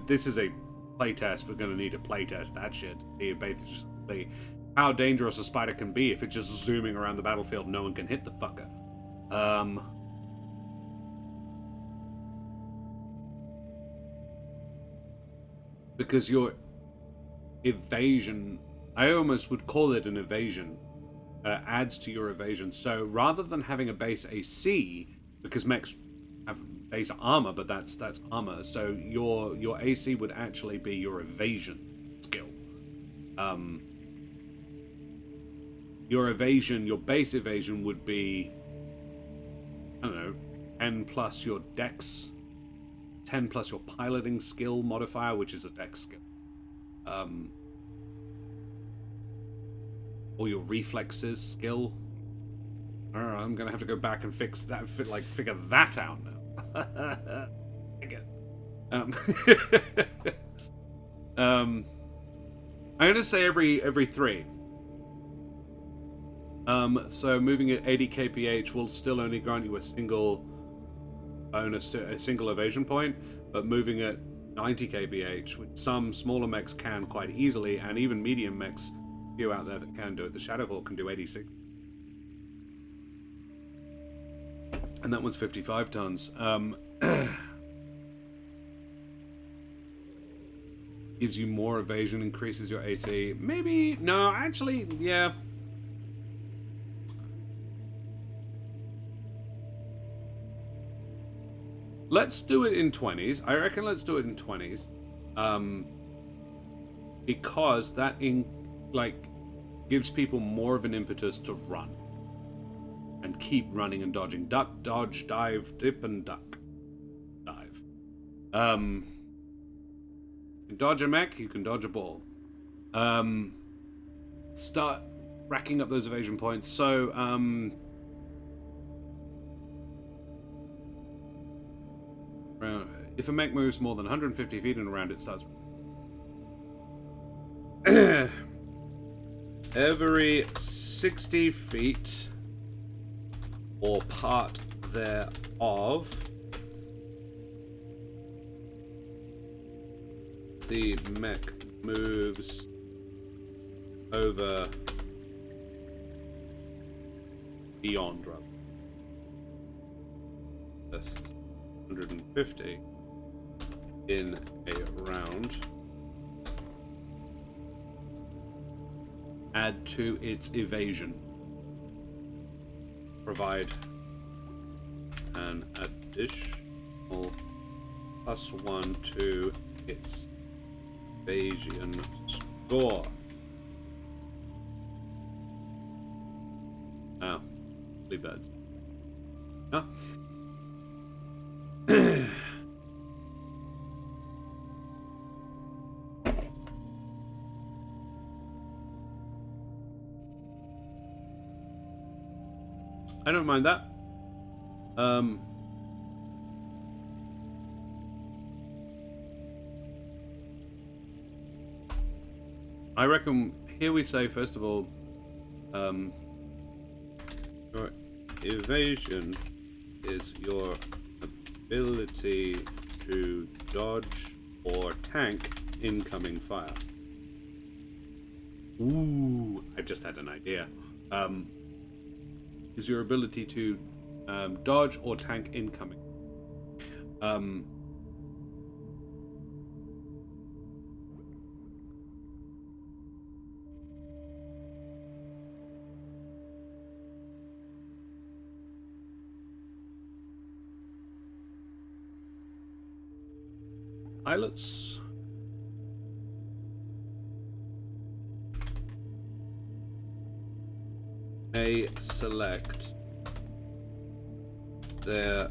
This is a playtest. We're going to need to playtest that shit. Basically, how dangerous a spider can be if it's just zooming around the battlefield. No one can hit the fucker. Because your evasion, I almost would call it an evasion, adds to your evasion. So rather than having a base AC, because mechs have base armor, but that's armor, so your AC would actually be your evasion skill. Your evasion, your base evasion would be, I don't know, 10 plus your dex, 10 plus your piloting skill modifier, which is a dex skill. Or your reflexes skill. I don't know, I'm gonna have to go back and fix that, figure that out now. Again. I'm gonna say every 3. So moving at 80 kph will still only grant you a single bonus to a single evasion point, but moving at 90 kph, which some smaller mechs can quite easily, and even medium mechs, few out there that can do it. The Shadowhawk can do 86. And that one's 55 tons. Gives you more evasion, increases your AC. Maybe, no, actually, yeah. Let's do it in 20s. I reckon let's do it in 20s. Because that gives people more of an impetus to run. And keep running and dodging. Duck, dodge, dive, dip, and duck. Dive. You can dodge a mech, you can dodge a ball. Start racking up those evasion points. So, if a mech moves more than 150 feet and around, it starts. Every 60 feet or part thereof, the mech moves over beyond. Just 150 in a round. Add to its evasion. Provide an additional +1 to its evasion score. Oh, leave that. Huh? I don't mind that. I reckon here we say, first of all, your evasion is your ability to dodge or tank incoming fire. Ooh, I've just had an idea. Is your ability to dodge or tank incoming. Pilots. May select their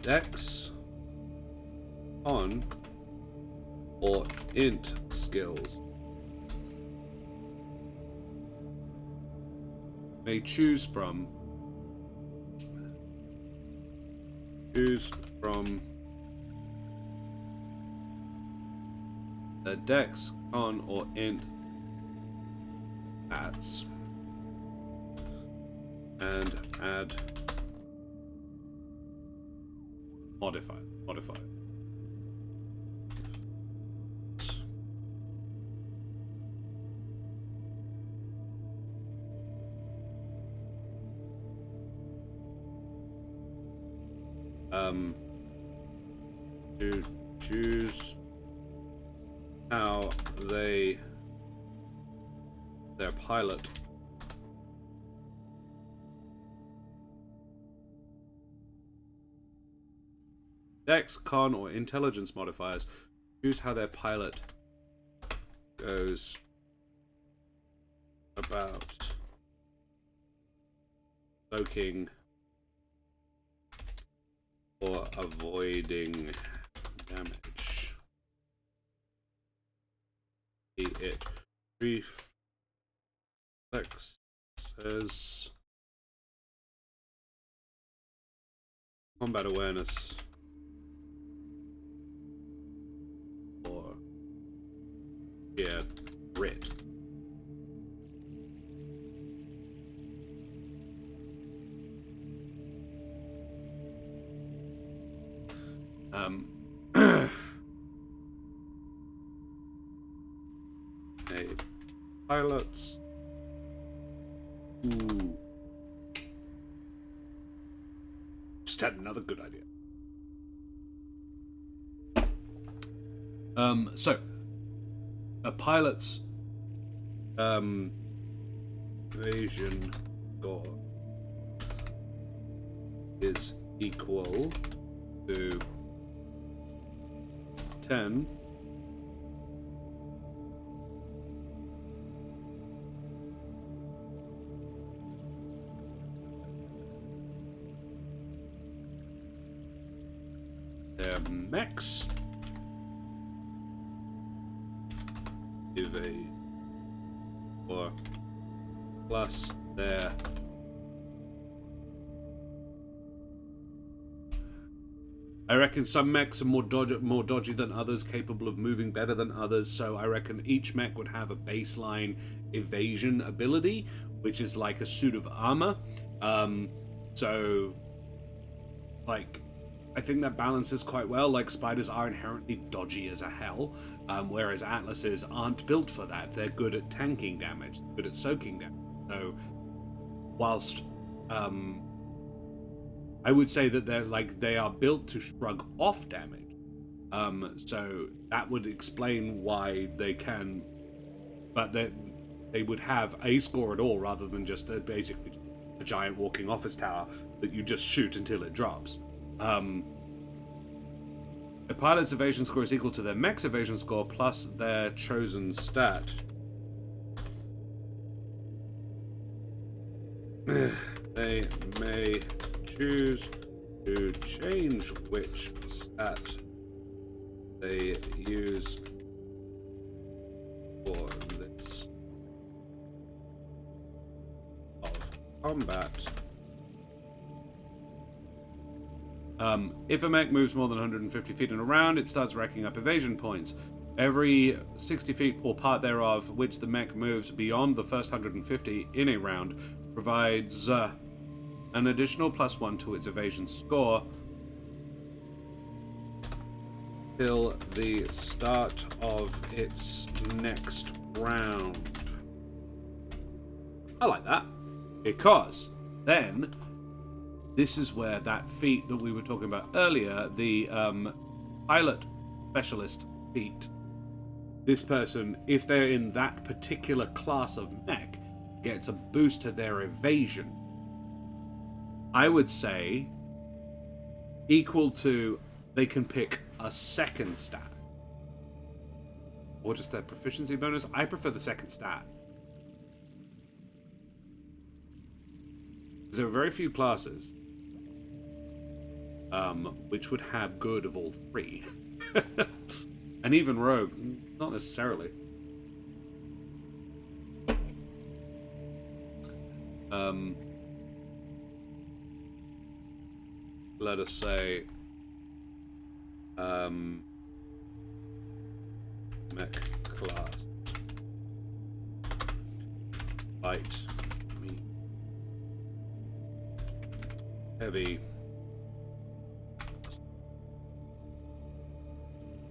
dex on or int skills. May choose from the dex on or int stats and add modify. To choose how their pilot dex, con, or intelligence modifiers. Choose how their pilot goes about soaking or avoiding damage. It reflexes combat awareness or grit. A pilots. Ooh. Just had another good idea. So a pilot's evasion score is equal to 10 their max evade or plus their I reckon some mechs are more dodgy than others, capable of moving better than others, so I reckon each mech would have a baseline evasion ability, which is like a suit of armor. So, like, I think that balances quite well. Like, spiders are inherently dodgy as a hell, whereas atlases aren't built for that. They're good at tanking damage, good at soaking damage. So, whilst I would say that they are built to shrug off damage. So that would explain why they can, but they would have a score at all rather than just basically a giant walking office tower that you just shoot until it drops. A pilot's evasion score is equal to their mech's evasion score plus their chosen stat. They may choose to change which stat they use for this of combat. If a mech moves more than 150 feet in a round, it starts racking up evasion points. Every 60 feet or part thereof which the mech moves beyond the first 150 in a round provides an additional +1 to its evasion score till the start of its next round. I like that, because then this is where that feat that we were talking about earlier, the pilot specialist feat, this person, if they're in that particular class of mech, gets a boost to their evasion. I would say equal to, they can pick a second stat. Or just their proficiency bonus. I prefer the second stat. There are very few classes which would have good of all three. And even rogue, not necessarily. Let us say mech class light, heavy,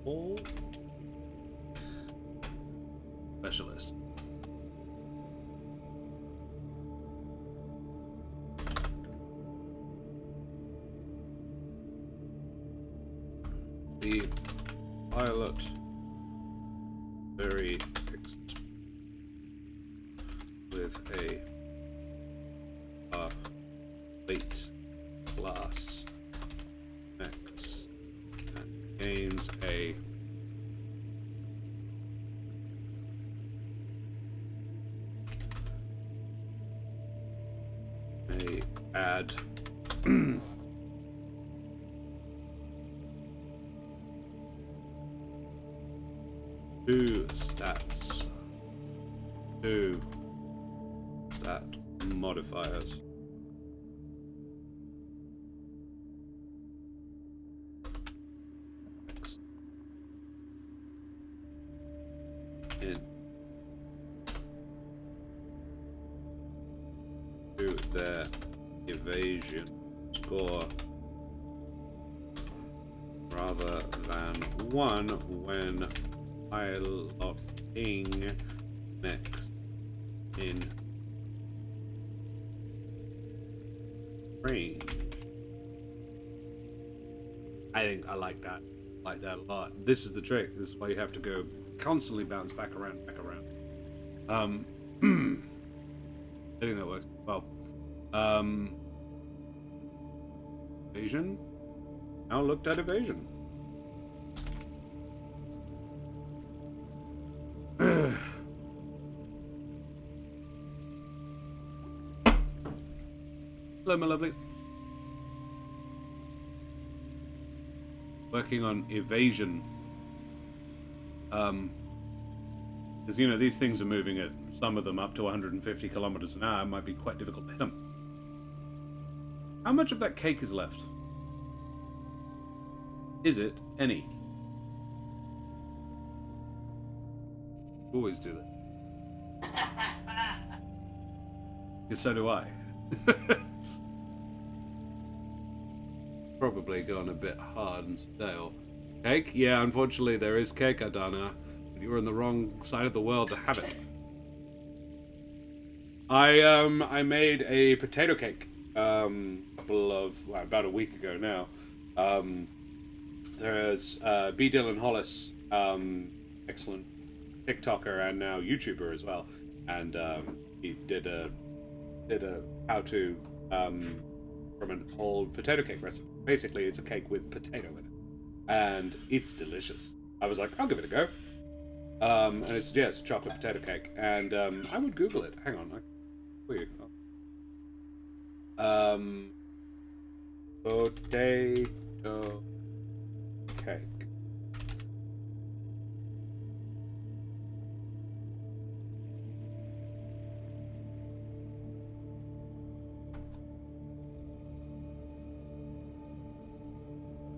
all specialist. The pilot very fixed with a late class X and gains a add two stats to stat modifiers. In to their evasion score rather than 1 when piloting mechs in range. I think I like that. I like that a lot. This is the trick. This is why you have to go constantly bounce back around. I think that works well. Evasion. Now looked at evasion. Hello, my lovely. Working on evasion. Because, you know, these things are moving at, some of them up to 150 kilometers an hour. It might be quite difficult to hit them. How much of that cake is left? Is it any? Always do that. Because so do I. Probably gone a bit hard and stale. Cake? Yeah, unfortunately there is cake, Adana. But you're on the wrong side of the world to have it. I made a potato cake. about a week ago now. There's B. Dylan Hollis, excellent TikToker and now YouTuber as well, and he did a how-to from an old potato cake recipe. Basically, it's a cake with potato in it, and it's delicious. I was like, I'll give it a go. And it's a chocolate potato cake, and I would Google it. Hang on, potato cake.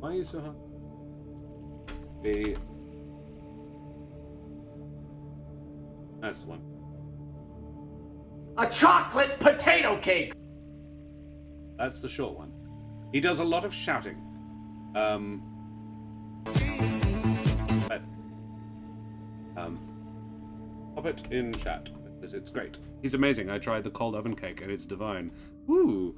Why are you so hot? That's the one. A chocolate potato cake! That's the short one. He does a lot of shouting. Pop it in chat, because it's great. He's amazing. I tried the cold oven cake, and it's divine. Woo!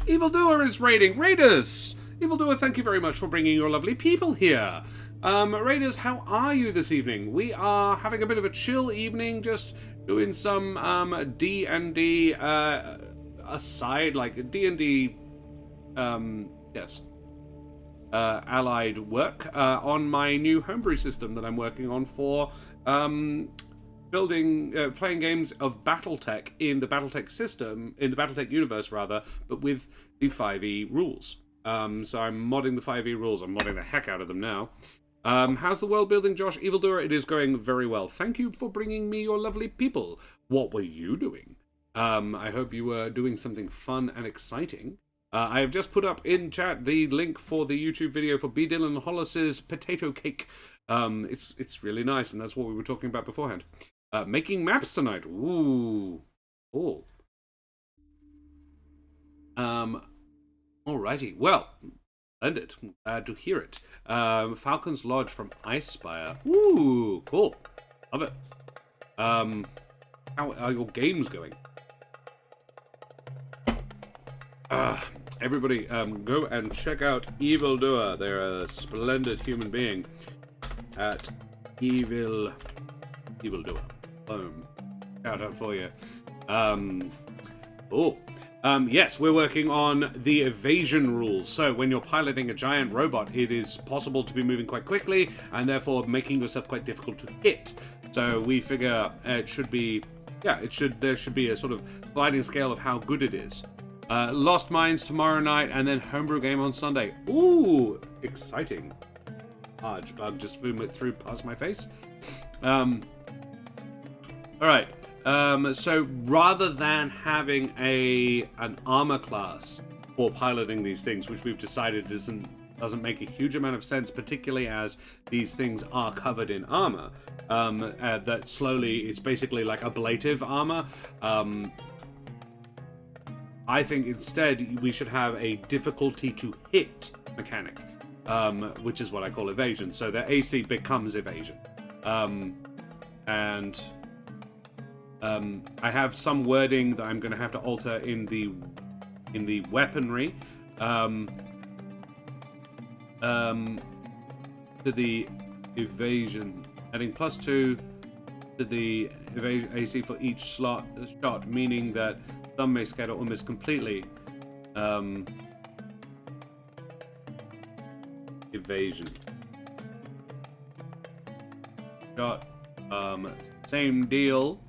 Evildoer is raiding. Raiders! Evildoer, thank you very much for bringing your lovely people here. Raiders, how are you this evening? We are having a bit of a chill evening, just doing some D&D aside, like D&D, allied work on my new homebrew system that I'm working on for playing games of Battletech in the Battletech system, in the Battletech universe rather, but with the 5e rules. So I'm modding the 5e rules. I'm modding the heck out of them now. How's the world building, Josh? Evildoer, it is going very well. Thank you for bringing me your lovely people. What were you doing? I hope you were doing something fun and exciting. I have just put up in chat the link for the YouTube video for B. Dylan Hollis's potato cake. It's really nice, and that's what we were talking about beforehand. Making maps tonight. Ooh. Oh. Alrighty. Well, splendid. Glad to hear it. Falcon's Lodge from Icespire. Ooh, cool. Love it. How are your games going? Everybody, go and check out Evildoer. They're a splendid human being at Evildoer. Boom. Shout out for you. Yes, we're working on the evasion rules. So when you're piloting a giant robot, it is possible to be moving quite quickly and therefore making yourself quite difficult to hit. So we figure there should be a sort of sliding scale of how good it is. Lost Mines tomorrow night, and then Homebrew game on Sunday. Ooh, exciting. Large bug just flew past my face. Alright. So rather than having an armor class for piloting these things, which we've decided doesn't make a huge amount of sense, particularly as these things are covered in armor, that slowly it's basically like ablative armor. I think instead we should have a difficulty to hit mechanic, which is what I call evasion. So their AC becomes evasion. I have some wording that I'm going to have to alter in the weaponry to the evasion, adding +2 to the AC for each shot, meaning that some may scatter or miss completely. Evasion. Shot. Same deal.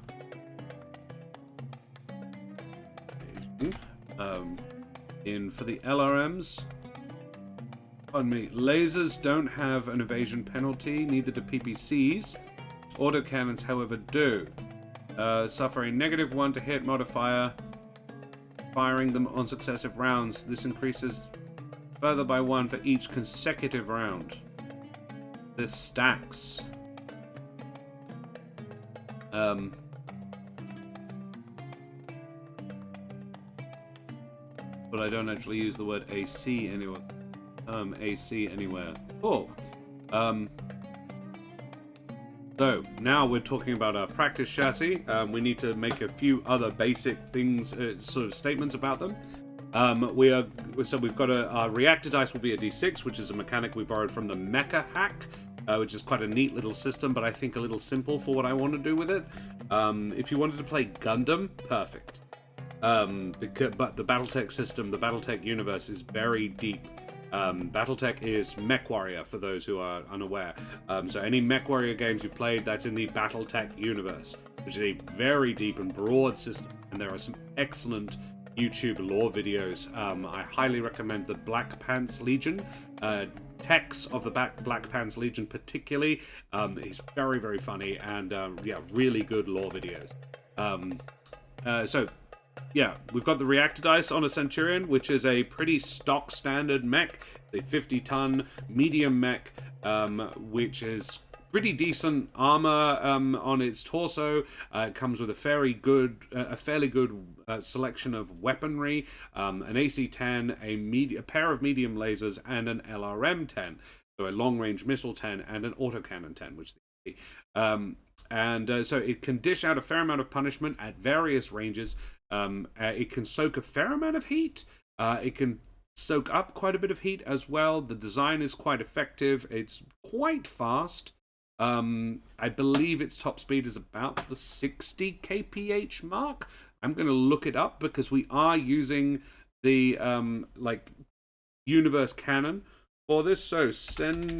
For the LRMs. Pardon me. Lasers don't have an evasion penalty, neither do PPCs. Autocannons, however, do. Suffer a -1 to hit modifier, firing them on successive rounds. This increases further by 1 for each consecutive round. This stacks. But I don't actually use the word AC anywhere. AC anywhere. Cool. So, now we're talking about our practice chassis. We need to make a few other basic things, sort of statements about them. We've got our reactor dice will be a d6, which is a mechanic we borrowed from the Mecha Hack, which is quite a neat little system, but I think a little simple for what I want to do with it. If you wanted to play Gundam, perfect. But the Battletech system, the Battletech universe is very deep. Battletech is MechWarrior, for those who are unaware. So any MechWarrior games you've played, that's in the Battletech universe, which is a very deep and broad system, and there are some excellent YouTube lore videos. I highly recommend the Black Pants Legion. Tex of the Black Pants Legion particularly. He's very, very funny, and yeah, really good lore videos. Yeah, we've got the reactor dice on a Centurion, which is a pretty stock standard mech, a 50-ton medium mech, which is pretty decent armor on its torso. It comes with a fairly good selection of weaponry, an AC-10, a pair of medium lasers, and an LRM-10, so a long-range missile 10 and an autocannon 10, which is so it can dish out a fair amount of punishment at various ranges. It can soak a fair amount of heat. It can soak up quite a bit of heat as well. The design is quite effective. It's quite fast. I believe its top speed is about the 60 kph mark. I'm going to look it up because we are using the universe cannon for this. So Centurion,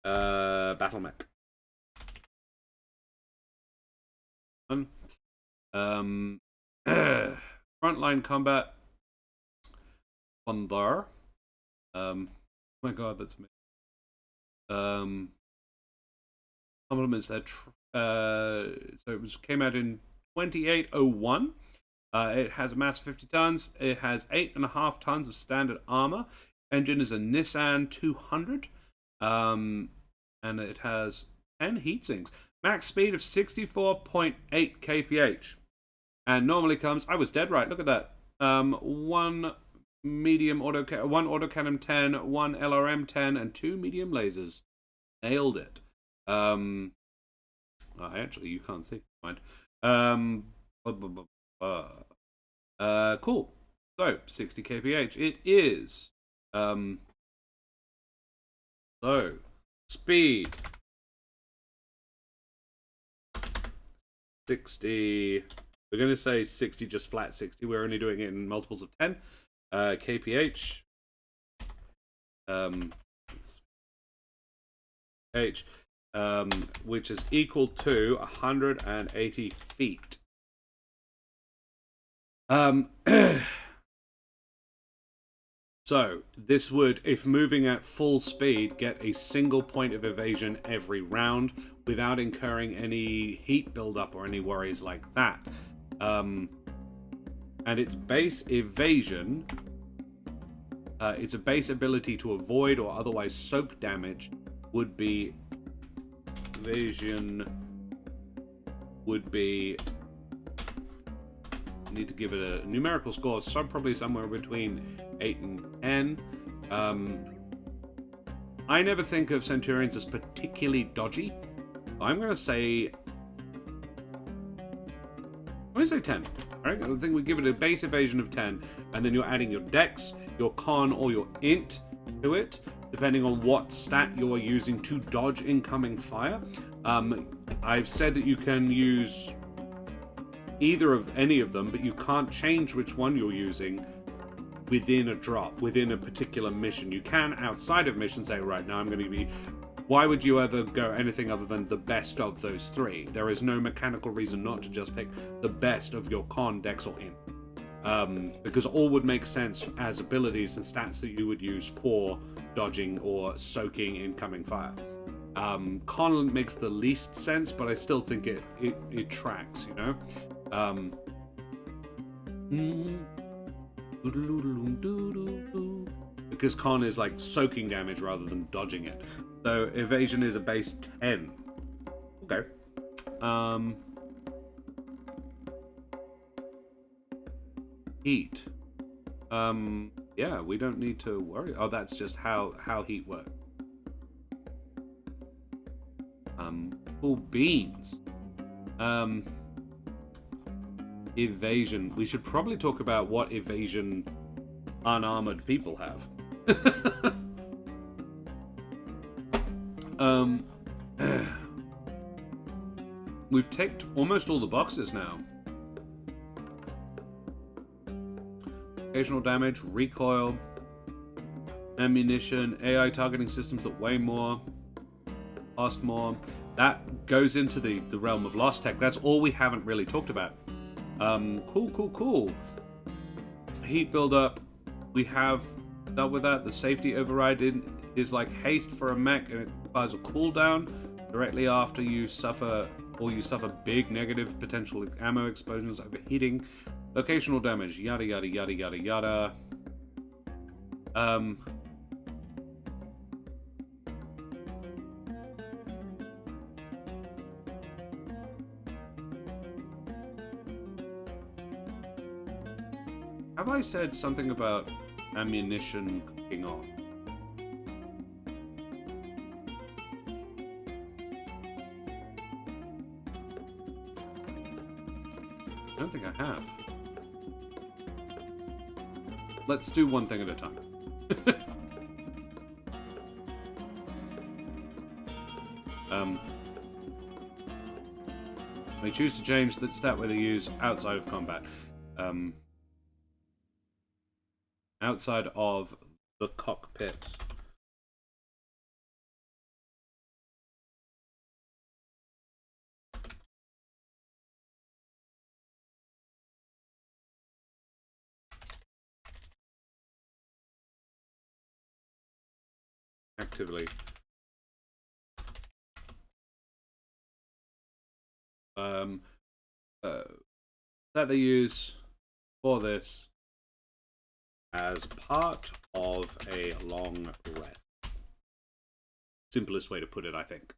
battle mech. Frontline combat. Thunder. Oh my god, that's me. Compliments that. So it came out in 2801. It has a mass of 50 tons. It has 8.5 tons of standard armor. Engine is a Nissan 200. And it has 10 heat sinks. Max speed of 64.8 kph. And normally comes. I was dead right. Look at that. One medium one autocannon 10, one LRM 10, and 2 medium lasers. Nailed it. Actually, you can't see. Mind. Cool. So 60 kph. It is. So speed 60. We're going to say 60, just flat 60. We're only doing it in multiples of 10. kph. Which is equal to 180 feet. So this would, if moving at full speed, get a single point of evasion every round without incurring any heat buildup or any worries like that. And its base evasion, its base ability to avoid or otherwise soak damage would be evasion would be. I need to give it a numerical score, so probably somewhere between 8 and 10. I never think of Centurions as particularly dodgy. I'm going to say 10. Right? I think we give it a base evasion of 10, and then you're adding your dex, your con, or your int to it, depending on what stat you're using to dodge incoming fire. I've said that you can use either of any of them, but you can't change which one you're using within a drop, within a particular mission. You can, outside of mission, say, right, now I'm going to be... Why would you ever go anything other than the best of those three? There is no mechanical reason not to just pick the best of your con, dex, or int. Because all would make sense as abilities and stats that you would use for dodging or soaking incoming fire. Con makes the least sense, but I still think it tracks, you know? Because con is like soaking damage rather than dodging it. So evasion is a base 10. Okay. Heat. Yeah, we don't need to worry. Oh, that's just how heat works. Cool beans. Evasion. We should probably talk about what evasion unarmored people have. We've ticked almost all the boxes now. Occasional damage, recoil, ammunition, AI targeting systems that weigh more, cost more. That goes into the realm of lost tech. That's all we haven't really talked about. Cool. Heat buildup. We have dealt with that. The safety override is like haste for a mech, and it requires a cooldown directly after you suffer big negative potential ammo explosions, overheating, locational damage, yada yada yada yada yada. Have I said something about ammunition cooking off? I don't think I have. Let's do one thing at a time. They choose to change the stat where they use outside of combat. Outside of the cockpit. Actively. That they use for this as part of a long rest. Simplest way to put it, I think.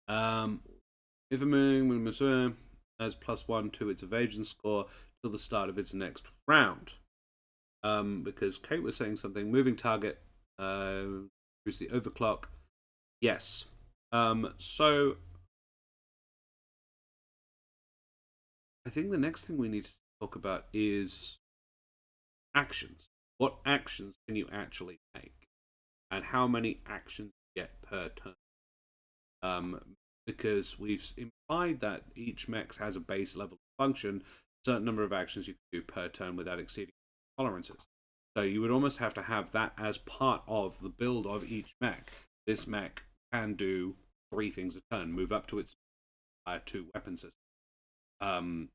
If a moving has +1 to its evasion score till the start of its next round. Because Kate was saying something. Moving target. Is the overclock? Yes. So I think the next thing we need to talk about is actions. What actions can you actually make? And how many actions you get per turn? Because we've implied that each mech has a base level function, a certain number of actions you can do per turn without exceeding tolerances. So you would almost have to have that as part of the build of each mech. This mech can do 3 things a turn, move up to its 2 weapon systems.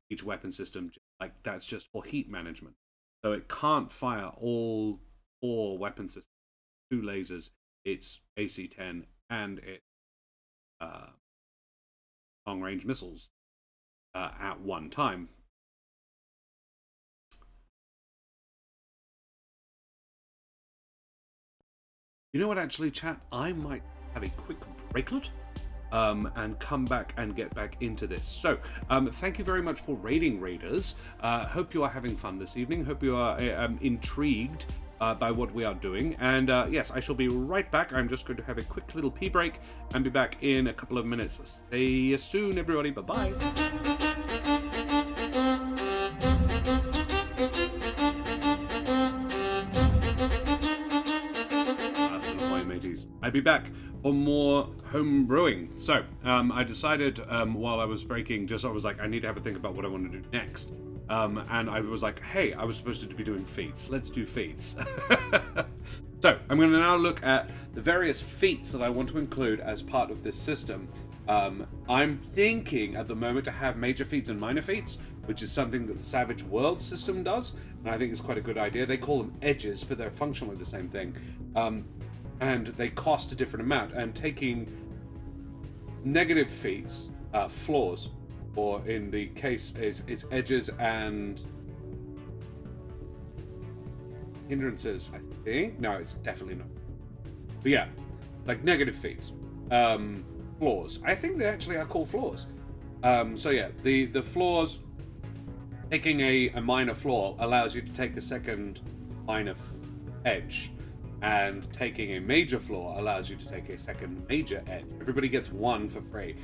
Each weapon system, like that's just for heat management. So it can't fire all 4 weapon systems, 2 lasers, its AC-10, and its long-range missiles at one time. You know what, actually, chat? I might have a quick breaklet and come back and get back into this. So, thank you very much for raiding, raiders. Hope you are having fun this evening. Hope you are intrigued by what we are doing. And yes, I shall be right back. I'm just going to have a quick little pee break and be back in a couple of minutes. See you soon, everybody. Bye-bye. I'll be back for more home brewing. So, I decided while I was breaking, I was like, I need to have a think about what I want to do next. And I was like, hey, I was supposed to be doing feats. Let's do feats. So, I'm going to now look at the various feats that I want to include as part of this system. I'm thinking at the moment to have major feats and minor feats, which is something that the Savage Worlds system does. And I think it's quite a good idea. They call them edges, but they're functionally the same thing. And they cost a different amount. And taking negative feats, flaws, or in the case it's edges and hindrances, I think. No, it's definitely not. But yeah, like negative feats, flaws. I think they actually are called flaws. So yeah, the flaws. Taking a minor flaw allows you to take a second minor edge. And taking a major flaw allows you to take a second major edge. Everybody gets 1 for free.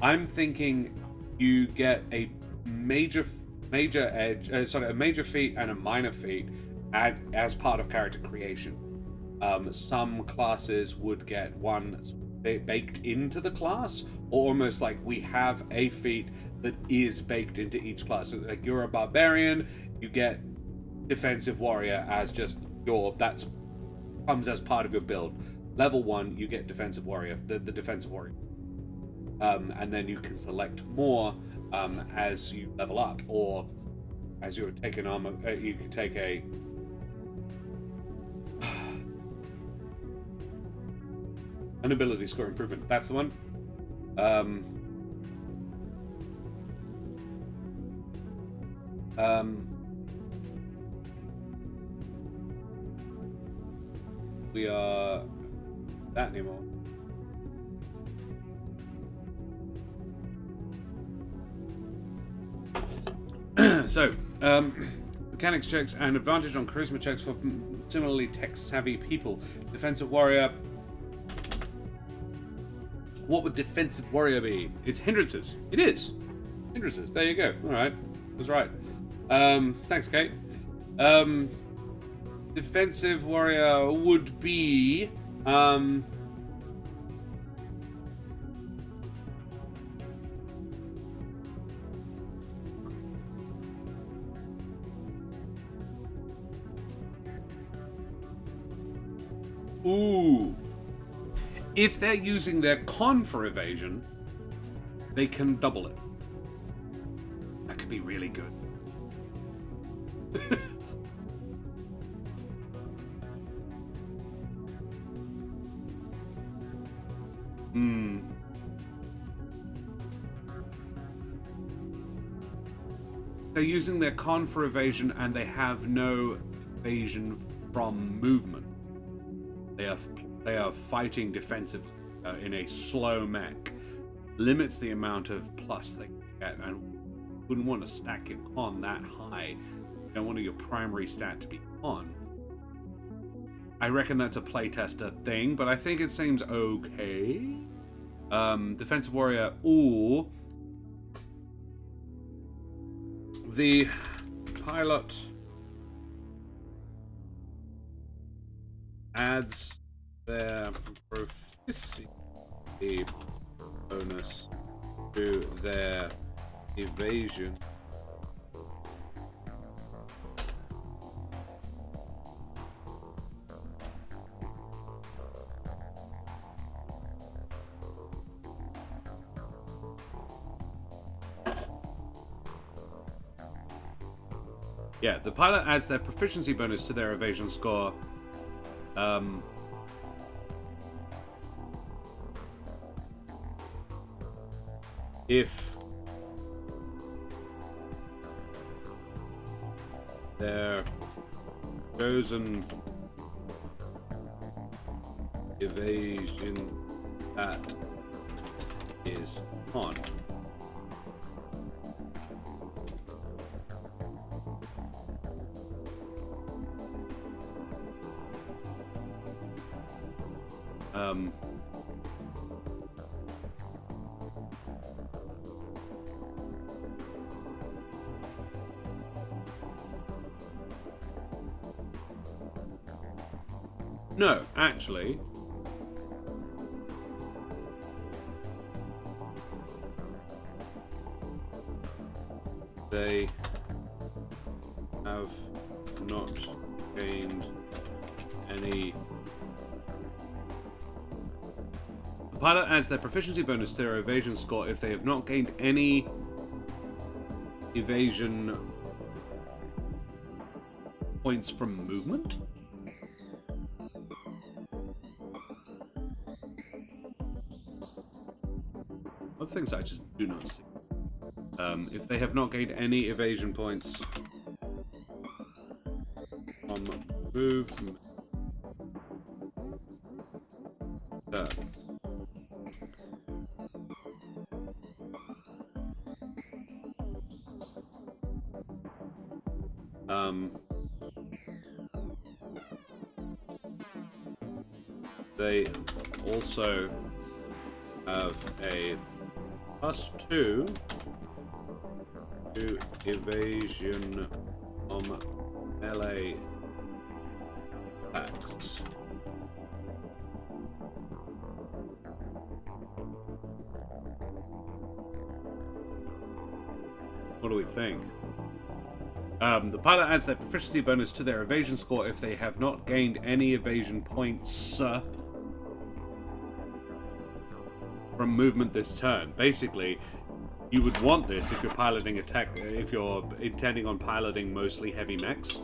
I'm thinking you get a major feat and a minor feat as part of character creation. Some classes would get one baked into the class, or almost like we have a feat that is baked into each class. So like you're a barbarian, you get defensive warrior as just that's comes as part of your build. Level 1, you get defensive warrior, the defensive warrior. And then you can select more as you level up, or as you're taking armor, you can take an ability score improvement. That's the one. We are that anymore. So, mechanics checks and advantage on charisma checks for similarly tech-savvy people. Defensive warrior. What would defensive warrior be? It's hindrances. It is. Hindrances. There you go. All right. I was right. Thanks, Kate. Defensive warrior would be... Ooh. If they're using their con for evasion, they can double it. That could be really good. They're using their con for evasion and they have no evasion from movement. They are fighting defensively in a slow mech. Limits the amount of plus they can get, and wouldn't want to stack your con that high. You don't want your primary stat to be con. I reckon that's a playtester thing, but I think it seems okay. Defensive warrior. Ooh. The pilot adds their proficiency bonus to their evasion. Yeah, the pilot adds their proficiency bonus to their evasion score. If their chosen evasion that is on. No, actually, they have not gained any. The pilot adds their proficiency bonus to their evasion score if they have not gained any evasion points from movement. Things I just do not see. If they have not gained any evasion points on movement, they also have a +2 to evasion from melee attacks. What do we think? The pilot adds their proficiency bonus to their evasion score if they have not gained any evasion points from movement this turn. Basically, you would want this if you're piloting if you're intending on piloting mostly heavy mechs,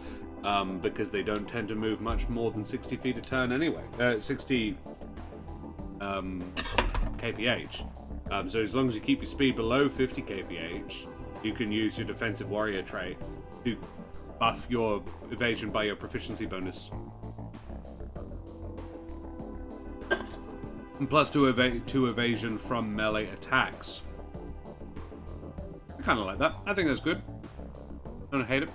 because they don't tend to move much more than 60 feet a turn anyway. 60 kph. So as long as you keep your speed below 50 kph, you can use your defensive warrior trait to buff your evasion by your proficiency bonus. And plus 2 evasion from melee attacks. I kind of like that. I think that's good. I don't hate it.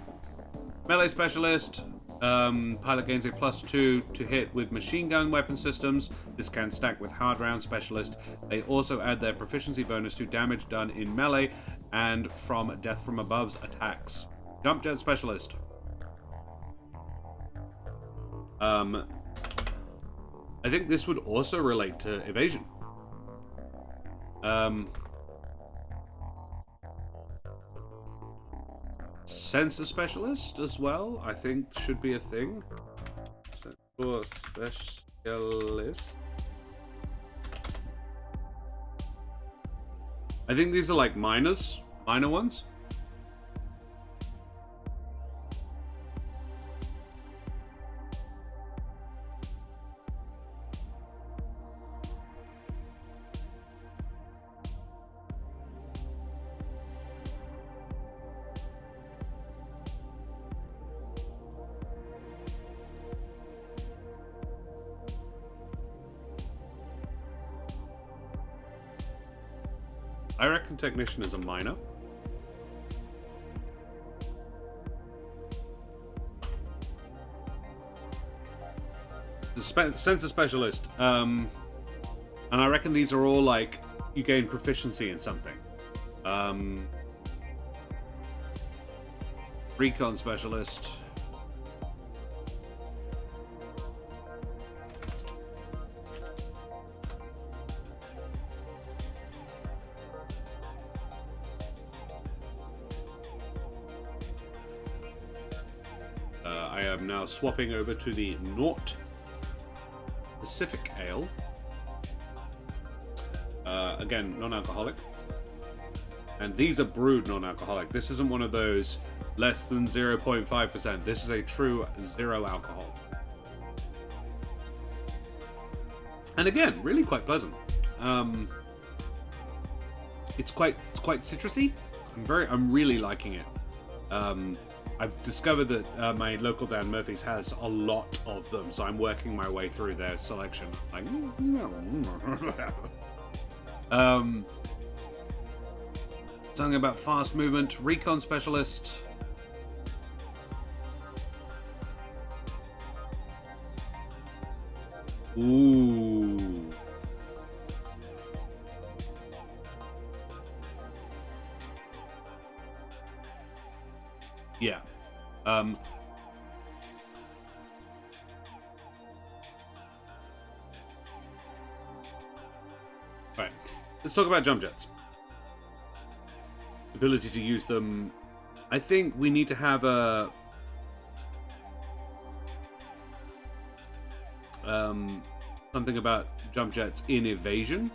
Melee specialist. Pilot gains a +2 to hit with machine gun weapon systems. This can stack with hard round specialist. They also add their proficiency bonus to damage done in melee and from death from above's attacks. Jump jet specialist. I think this would also relate to evasion. Sensor specialist as well, I think should be a thing. Sensor specialist. I think these are like minor ones. I reckon technician is a minor. The sensor specialist. And I reckon these are all like you gain proficiency in something. Recon specialist. I am now swapping over to the Nort Pacific Ale. Again, non-alcoholic. And these are brewed non-alcoholic. This isn't one of those less than 0.5%. This is a true 0 alcohol. And again, really quite pleasant. It's quite citrusy. I'm really liking it. I've discovered that my local Dan Murphy's has a lot of them, so I'm working my way through their selection. Like, something about fast movement, recon specialist. Ooh. Yeah. Right. Let's talk about jump jets. Ability to use them. I think we need to have a something about jump jets in evasion.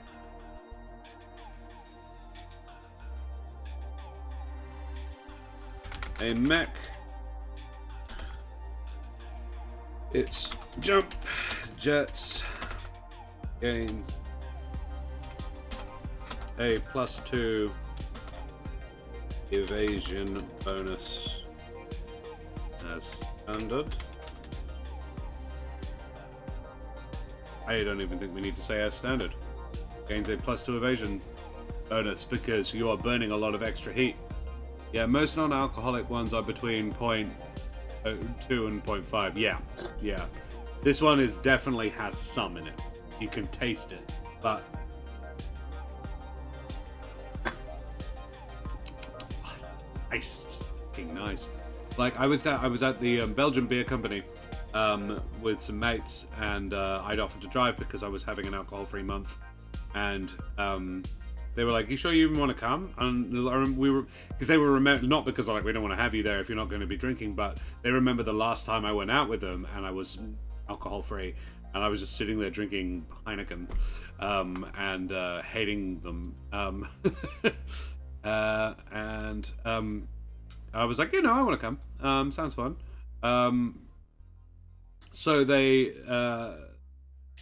A mech. It's jump jets gains a +2 evasion bonus as standard. I don't even think we need to say as standard. Gains a +2 evasion bonus because you are burning a lot of extra heat. Yeah, most non-alcoholic ones are between 0.2 and 0.5. Yeah. This one definitely has some in it. You can taste it, but nice, fucking nice. Like I was at the Belgian beer company with some mates, and I'd offered to drive because I was having an alcohol-free month, and they were like, "You sure you even want to come?" And we were, because they were not because like we don't want to have you there if you're not going to be drinking, but they remember the last time I went out with them and I was alcohol-free, and I was just sitting there drinking Heineken and hating them, and I was like, I want to come. Sounds fun. So they,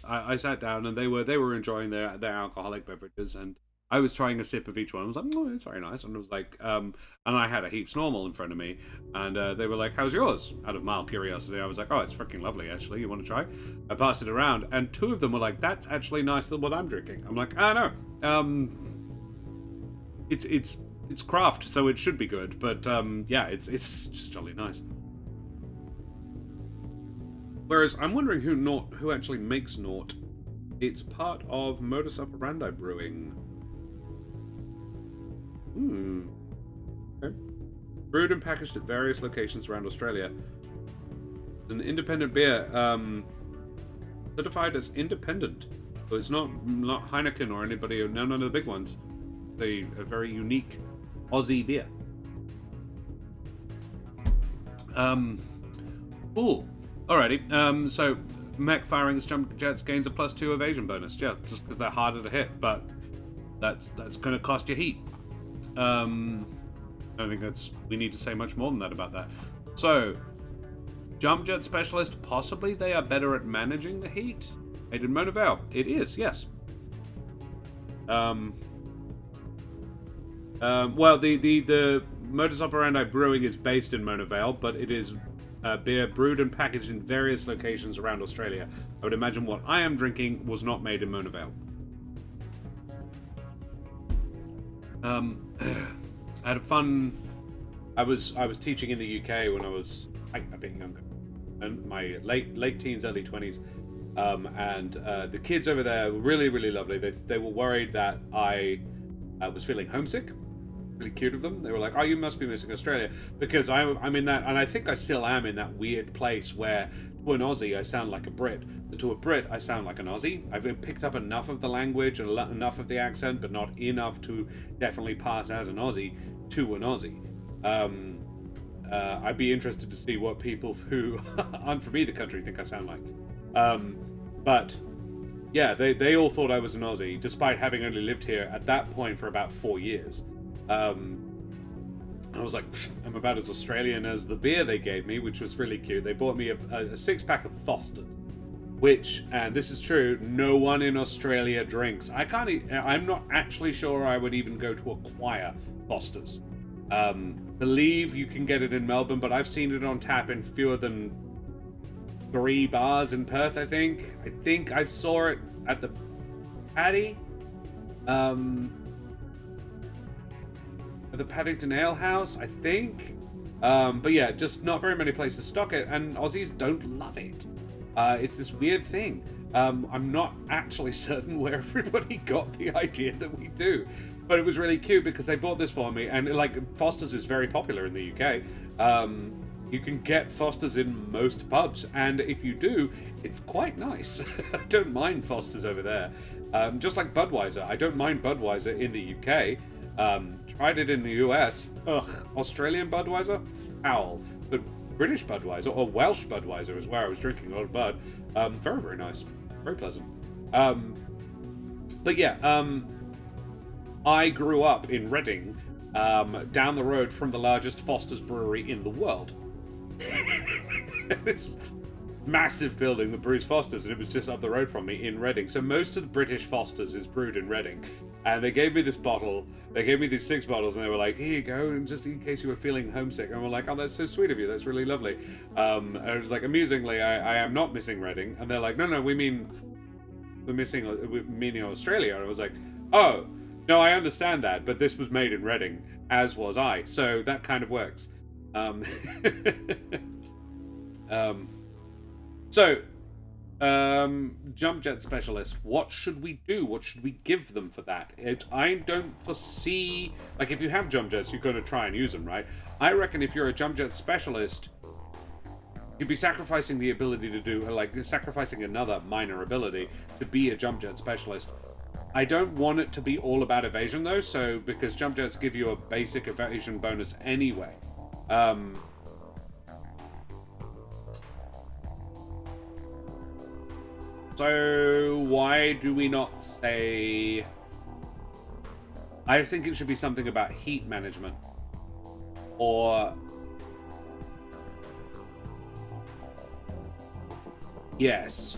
I sat down and they were enjoying their alcoholic beverages, and I was trying a sip of each one. I was like, oh, it's very nice. And it was like, and I had a heaps normal in front of me, and they were like, how's yours? Out of mild curiosity, I was like, oh, it's freaking lovely, actually. You want to try? I passed it around, and two of them were like, that's actually nicer than what I'm drinking. I'm like, no. It's craft, so it should be good, but yeah, it's just jolly nice. Whereas I'm wondering who actually makes Nort. It's part of Modus Operandi Brewing. Okay. Brewed and packaged at various locations around Australia. It's an independent beer, certified as independent. So it's not Heineken or anybody, none of the big ones. A very unique Aussie beer. Cool. Alrighty. So mech firing its jump jets gains a +2 evasion bonus. Yeah, just because they're harder to hit, but that's going to cost you heat. I don't think we need to say much more than that about that. So, jump jet specialist. Possibly they are better at managing the heat. Made in Monavale. It is, yes. Well, the Modus Operandi Brewing is based in Monavale, but it is beer brewed and packaged in various locations around Australia. I would imagine what I am drinking was not made in Monavale. I had a fun. I was teaching in the UK when I was a bit younger, and my late teens, early 20s. And the kids over there were really, really lovely. They were worried that I was feeling homesick. Really cute of them. They were like, "Oh, you must be missing Australia," because I'm in that, and I think I still am in that weird place where to an Aussie I sound like a Brit, but to a Brit I sound like an Aussie. I've picked up enough of the language and enough of the accent, but not enough to definitely pass as an Aussie to an Aussie. I'd be interested to see what people who aren't from either country think I sound like. But yeah, they all thought I was an Aussie, despite having only lived here at that point for about 4 years. I was like, I'm about as Australian as the beer they gave me, which was really cute. They bought me a 6-pack of Foster's, which, and this is true, no one in Australia drinks. I'm not actually sure I would even go to acquire Foster's. Believe you can get it in Melbourne, but I've seen it on tap in fewer than 3 bars in Perth, I think I saw it at the Paddy. At the Paddington Ale House, I think. But yeah, just not very many places stock it, and Aussies don't love it. It's this weird thing. I'm not actually certain where everybody got the idea that we do. But it was really cute because they bought this for me, and like Foster's is very popular in the UK. You can get Foster's in most pubs, and if you do, it's quite nice. I don't mind Foster's over there. Just like Budweiser, I don't mind Budweiser in the UK. Tried it in the US. Australian Budweiser? Foul. But British Budweiser, or Welsh Budweiser, is where I was drinking a lot of Bud. Very, very nice. Very pleasant. But yeah, I grew up in Reading, down the road from the largest Foster's brewery in the world. This massive building that brews Foster's, and it was just up the road from me in Reading. So most of the British Foster's is brewed in Reading. And they gave me this bottle. They gave me these 6 bottles, and they were like, "Here you go, and just in case you were feeling homesick." And we're like, "Oh, that's so sweet of you. That's really lovely." And it was like, amusingly, I am not missing Reading. And they're like, "No, we're meaning Australia." And I was like, "Oh, no, I understand that, but this was made in Reading, as was I. So that kind of works." So Jump jet specialist. What should we do? What should we give them for that? I don't foresee... Like, if you have jump jets, you've got to try and use them, right? I reckon if you're a jump jet specialist, you'd be sacrificing the ability to do... Like, sacrificing another minor ability to be a jump jet specialist. I don't want it to be all about evasion, though, so... Because jump jets give you a basic evasion bonus anyway. So, why do we not say... I think it should be something about heat management. Or... Yes.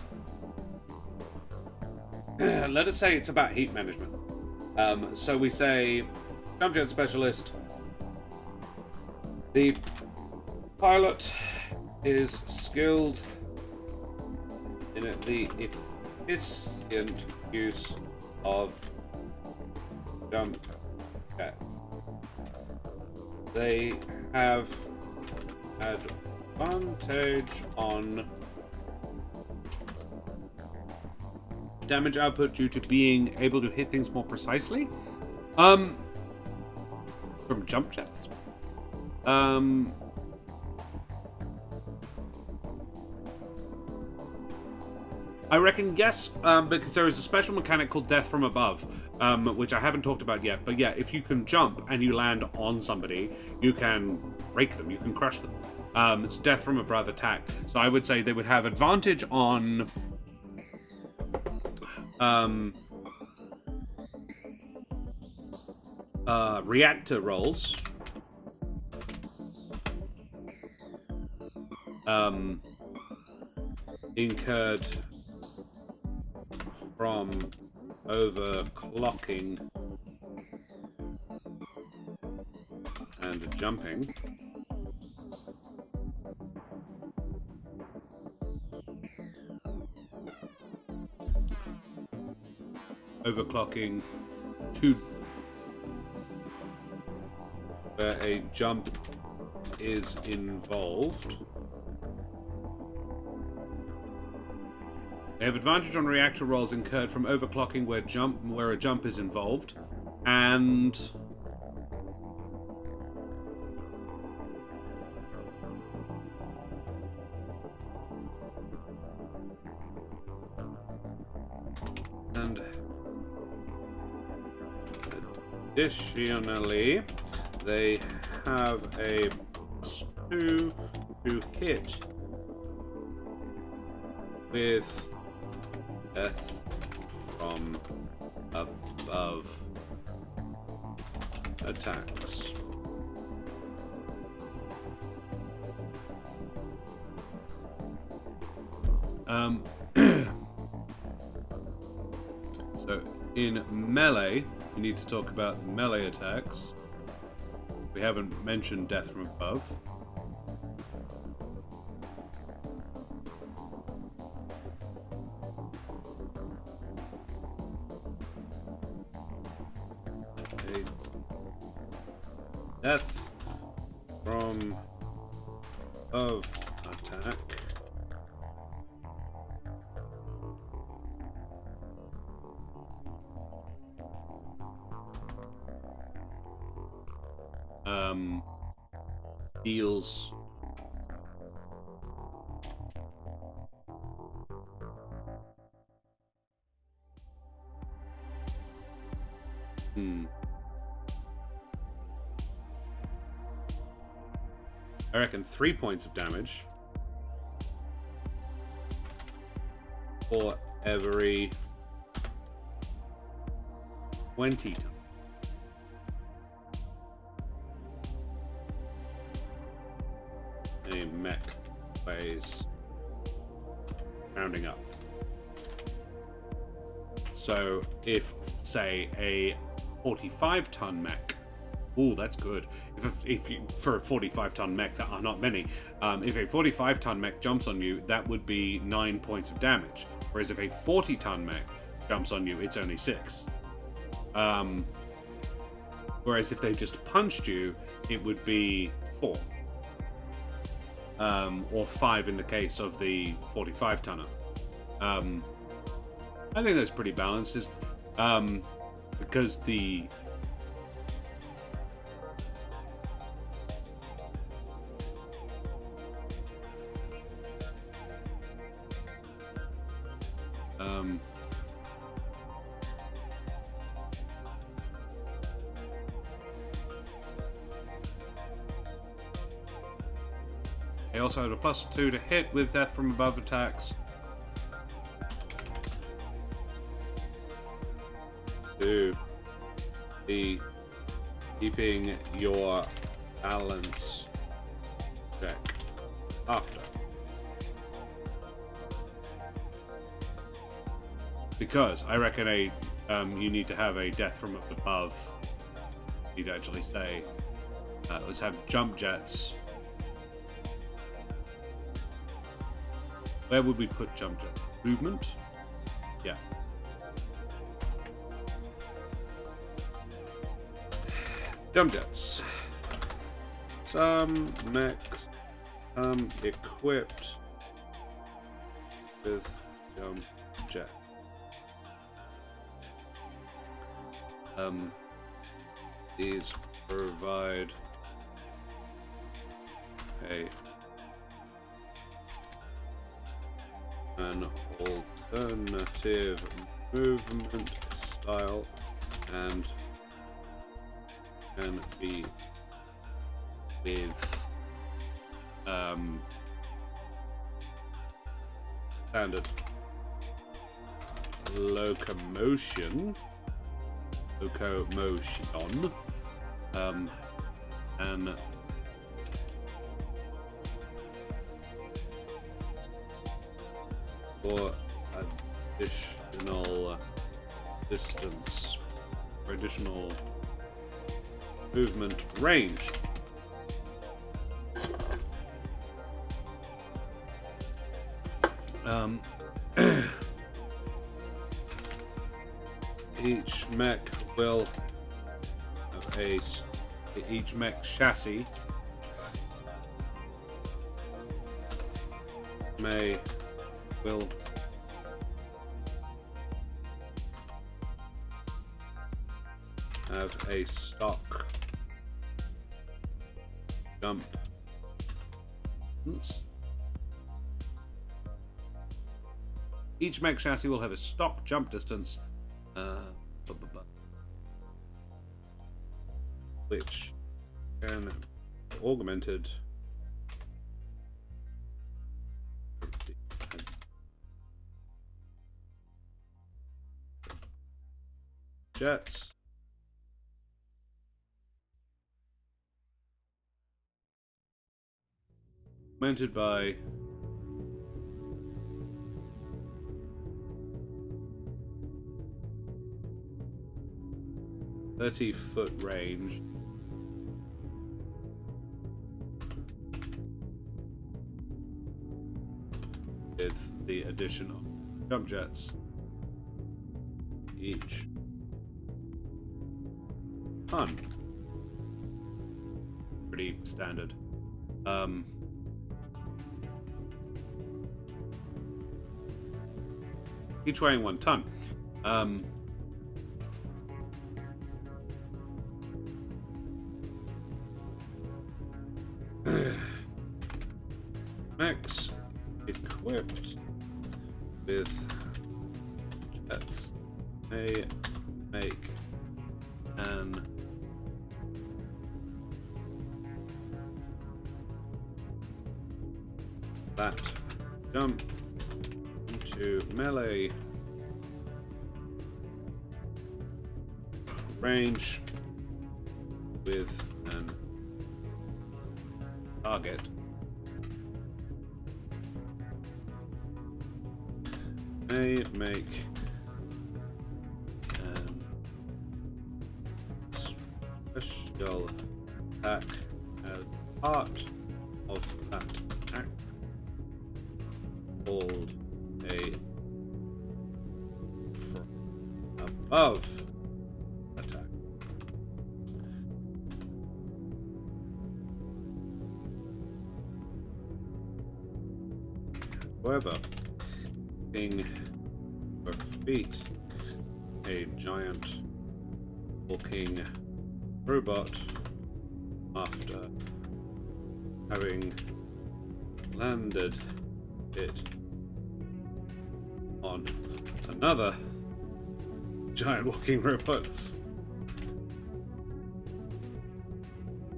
Let us say it's about heat management. So we say, jump jet specialist. The pilot is skilled in the efficient use of jump jets. They have advantage on damage output due to being able to hit things more precisely. From jump jets. I reckon yes, because there is a special mechanic called Death from Above, which I haven't talked about yet. But yeah, if you can jump and you land on somebody, you can break them, you can crush them. It's Death from Above attack. So I would say they would have advantage on... reactor rolls. Incurred from overclocking and jumping. Overclocking to where a jump is involved. They have advantage on reactor rolls incurred from overclocking where a jump is involved, and additionally, they have a +2 to hit with Death from Above attacks. So in melee, we need to talk about melee attacks. We haven't mentioned Death from Above. Death from Above attack. Deals I reckon 3 points of damage for every 20 times. A mech weighs, rounding up. So if, say, a 45-ton mech, ooh, that's good. If you, for a 45-ton mech, that are not many. If a 45-ton mech jumps on you, that would be 9 points of damage. Whereas if a 40-ton mech jumps on you, it's only 6. Whereas if they just punched you, it would be 4. Or 5 in the case of the 45-tonner. I think that's pretty balanced. Because the he also has a +2 to hit with death from above attacks. To be keeping your balance check after. Because I reckon you need to have a death from above. You'd actually say, let's have jump jets. Where would we put jump jets? Movement? Yeah. Jump jets. Some mechs, equipped with jump jet. These provide an alternative movement style and can be with standard locomotion, and for additional distance, for additional movement range. Each mech will have each mech chassis will have a stock jump. Each mech chassis will have a stock jump distance, which can be augmented jets. Augmented by 30-foot range. With the addition of jump jets. Each ton. Pretty standard. Each weighing 1 ton. Mechs equipped with jets may make an that jump into melee range with an target may make special attack as part of that attack called a from above attack. However, Looking for feet. A giant walking robot after having landed it on another giant walking robot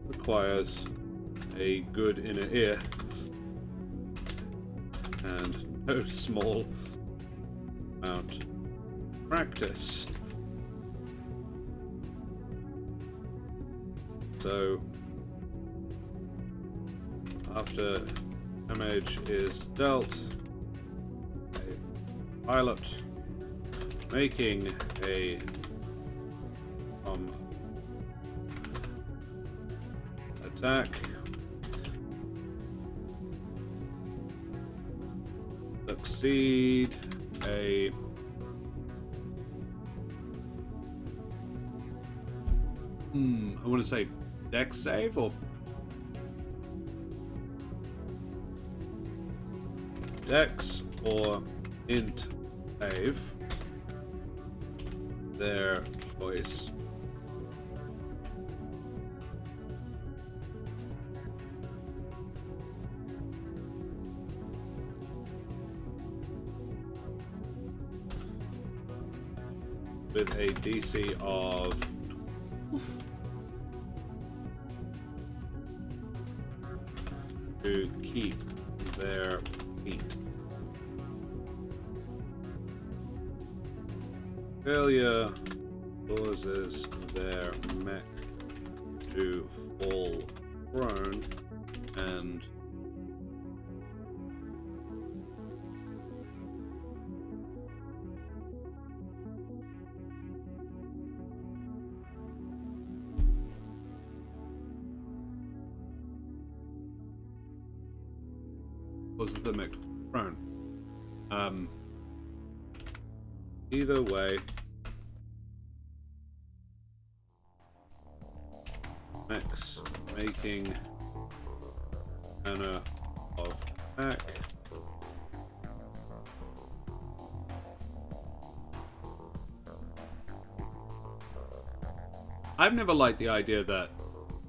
requires a good inner ear and no small amount of practice. So after damage is dealt, a pilot making a attack succeed a I want to say dex save or dex or int save, their choice. With a DC of 12 to keep their feet. Failure causes their mech to fall prone and causes the mech to fall prone. Either way, mechs making manner of attack. I've never liked the idea that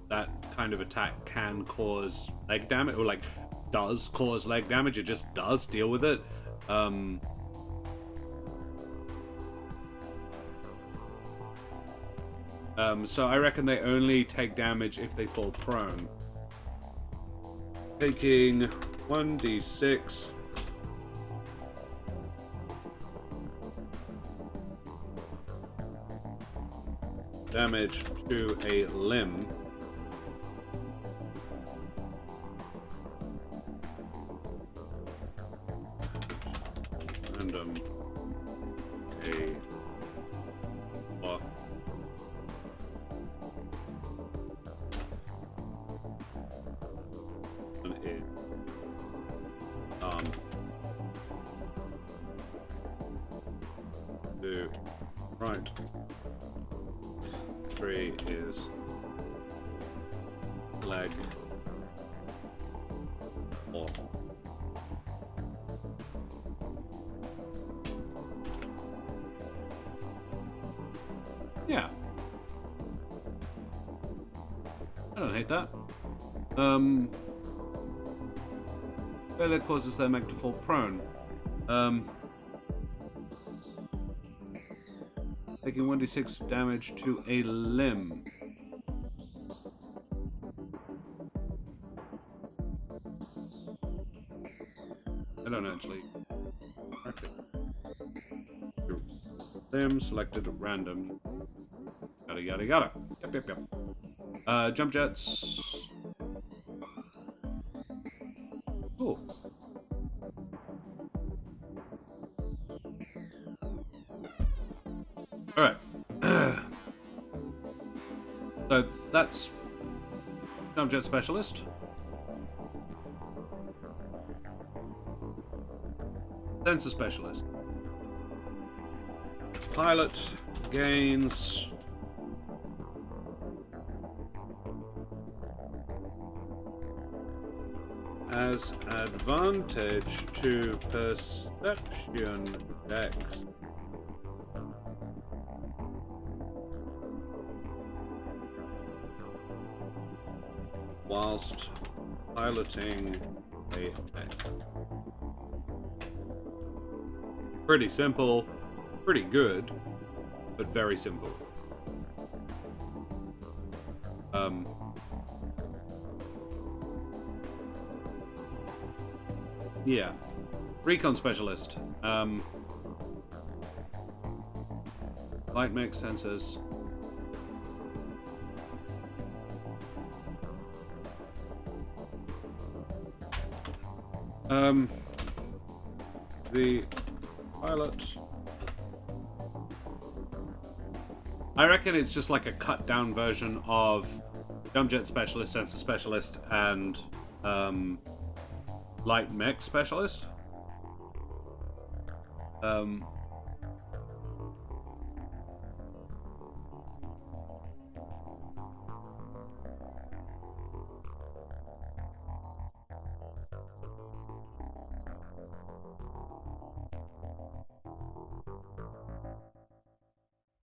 that kind of attack can cause leg damage, or like does cause leg damage. It just does. Deal with it. So I reckon they only take damage if they fall prone. Taking 1d6 damage to a limb. Random. A block. To right. 3 is leg 4. Yeah. I don't hate that. Failure causes their mech to fall prone. Taking 1d6 damage to a limb. I don't actually. Limb selected at random. Yada yada yada. Yep. Jump jets. Cool. Alright. So that's Jump Jet Specialist. Sensor Specialist. Pilot gains has advantage to perception checks. Whilst piloting a mech. Pretty simple, pretty good, but very simple. Yeah. Recon specialist. Light mech sensors. The pilot. I reckon it's just like a cut down version of jump jet specialist, sensor specialist, and light mech specialist.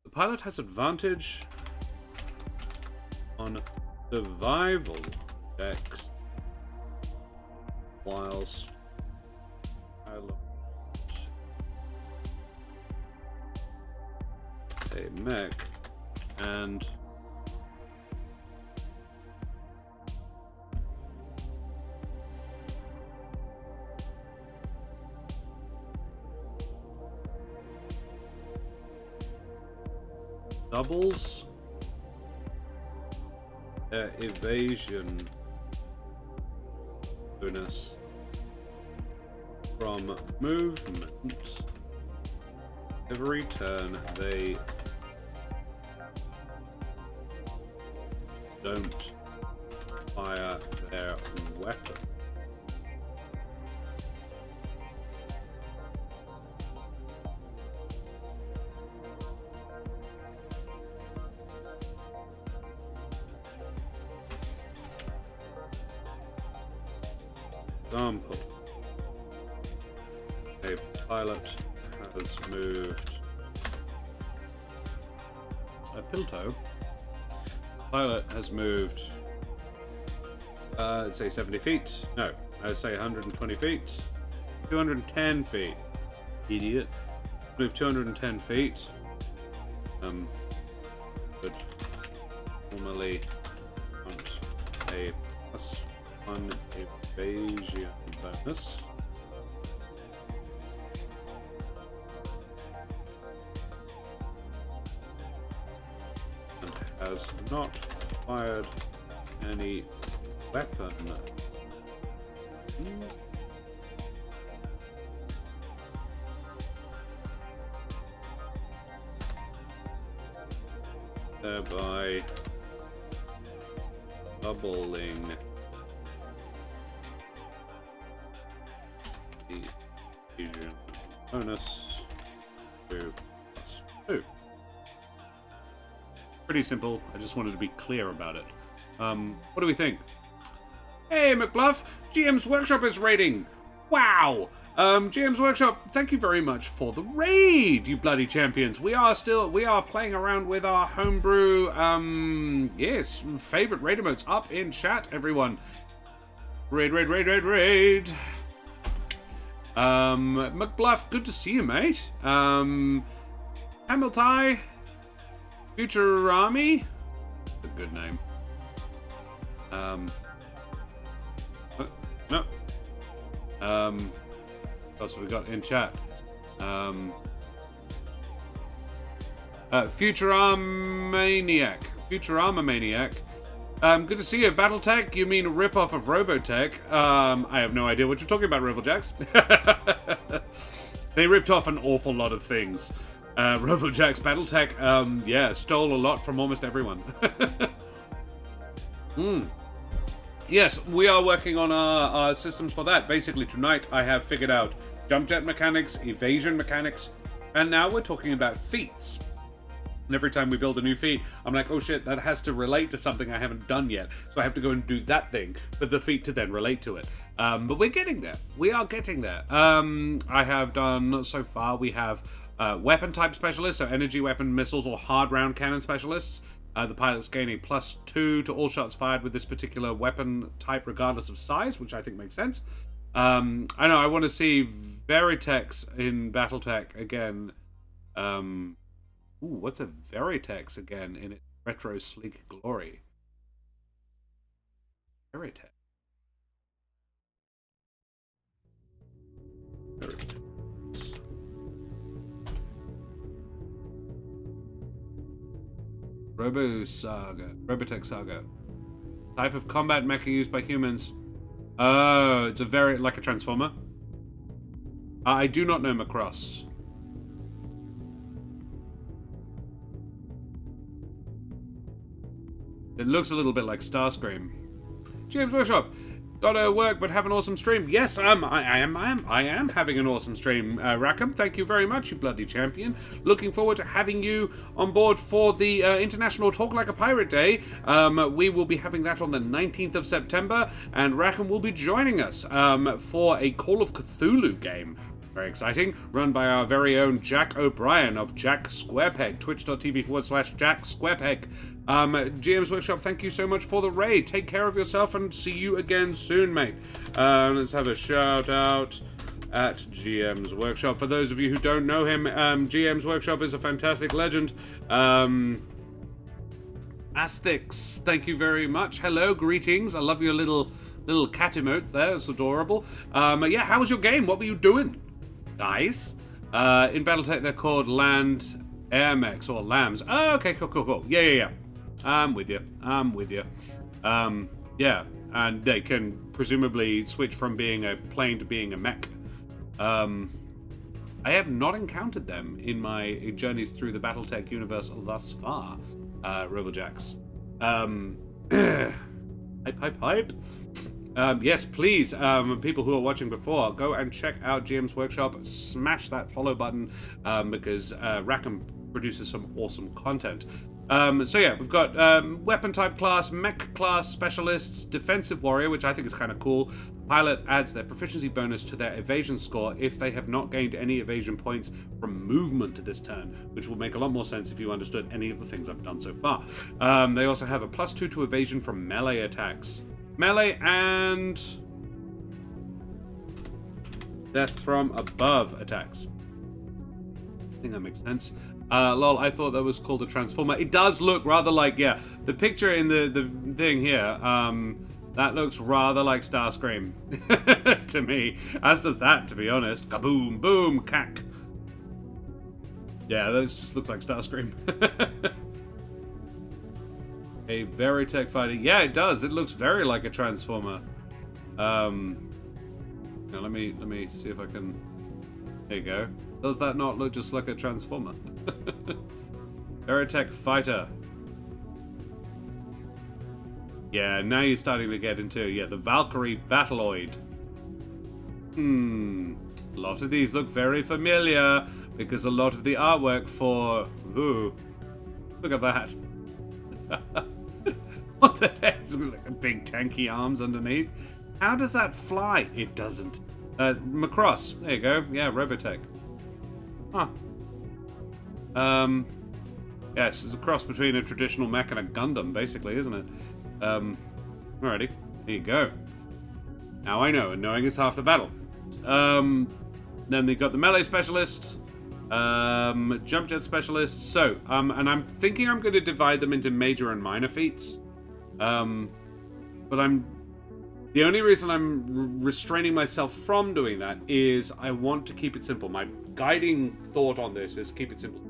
The pilot has advantage on survival checks whilst pilot a mech and doubles evasion bonus from movement every turn they don't fire their weapon. Example. A pilot has moved a Pilto. Pilot has moved let's say 70 feet. No, I'd say 120 feet. 210 feet. Idiot. Move 210 feet. Would normally want a +1 evasion bonus. And has not fired any weapon. Thereby doubling the evasion bonus to +2. Pretty simple. I just wanted to be clear about it. What do we think? Hey, McBluff! GM's Workshop is raiding! Wow! GM's Workshop, thank you very much for the raid, you bloody champions. We are playing around with our homebrew, yes, favorite raid emotes up in chat, everyone. Raid. McBluff, good to see you, mate. Hamiltai, Futurami, a good name. No. What else have we got in chat? Futurama Maniac. Good to see you. Battletech, you mean a rip-off of Robotech. I have no idea what you're talking about, Rivaljax. They ripped off an awful lot of things. Rivaljax, Battletech, yeah, stole a lot from almost everyone. Yes, we are working on our systems for that. Basically, tonight I have figured out jump jet mechanics, evasion mechanics, and now we're talking about feats. And every time we build a new feat, I'm like, oh shit, that has to relate to something I haven't done yet. So I have to go and do that thing for the feat to then relate to it. But we're getting there. We are getting there. I have done, so far, we have weapon type specialists, so energy weapon, missiles, or hard round cannon specialists. The pilot's gaining +2 to all shots fired with this particular weapon type, regardless of size, which I think makes sense. I know, I want to see Veritex in Battletech again. Ooh, what's a Veritex again in its retro sleek glory? Veritex. Robotech Saga. Type of combat mecha used by humans. Oh, it's like a transformer. I do not know Macross. It looks a little bit like Starscream. James Workshop. Gotta work, but have an awesome stream. Yes, I am having an awesome stream, Rackham. Thank you very much, you bloody champion. Looking forward to having you on board for the International Talk Like a Pirate Day. We will be having that on the 19th of September, and Rackham will be joining us for a Call of Cthulhu game. Very exciting. Run by our very own Jack O'Brien of Jack Squarepeg. Twitch.tv/Jack Squarepeg. GM's Workshop, thank you so much for the raid. Take care of yourself and see you again soon, mate. Let's have a shout out at GM's Workshop. For those of you who don't know him, GM's Workshop is a fantastic legend. Asthix, thank you very much. Hello, greetings. I love your little cat emote there. It's adorable. Yeah, how was your game? What were you doing? Nice. In Battletech, they're called Land Air Mechs or Lambs. Oh, okay, cool. Yeah. I'm with you. Yeah, and they can presumably switch from being a plane to being a mech. I have not encountered them in my journeys through the Battletech universe thus far, Riverjacks. Hype. Yes, please, people who are watching before, go and check out GM's Workshop. Smash that follow button, because Rackham produces some awesome content. So yeah, we've got weapon type class, mech class specialists, defensive warrior, which I think is kind of cool. Pilot adds their proficiency bonus to their evasion score if they have not gained any evasion points from movement this turn, which will make a lot more sense if you understood any of the things I've done so far. They also have a +2 to evasion from melee attacks. Melee and death from above attacks. I think that makes sense. Lol, I thought that was called a transformer. It does look rather like, yeah, the picture in the thing here, that looks rather like Starscream to me. As does that, to be honest. Kaboom, boom, cack. Yeah, that just looks like Starscream. A Veritech fighter. Yeah, it does. It looks very like a transformer. Now let me see if I can. There you go. Does that not look just like a transformer? Veritech fighter. Yeah, now you're starting to get into the Valkyrie Battleoid. A lot of these look very familiar because a lot of the artwork for look at that. What the heck? It's like big tanky arms underneath. How does that fly? It doesn't. Macross. There you go. Yeah, Robotech. Huh. Yes, it's a cross between a traditional mech and a Gundam, basically, isn't it? Alrighty. There you go. Now I know, and knowing is half the battle. Then they got the melee specialists, jump jet specialists. So, and I'm thinking I'm going to divide them into major and minor feats. But the only reason I'm restraining myself from doing that is I want to keep it simple. My guiding thought on this is keep it simple.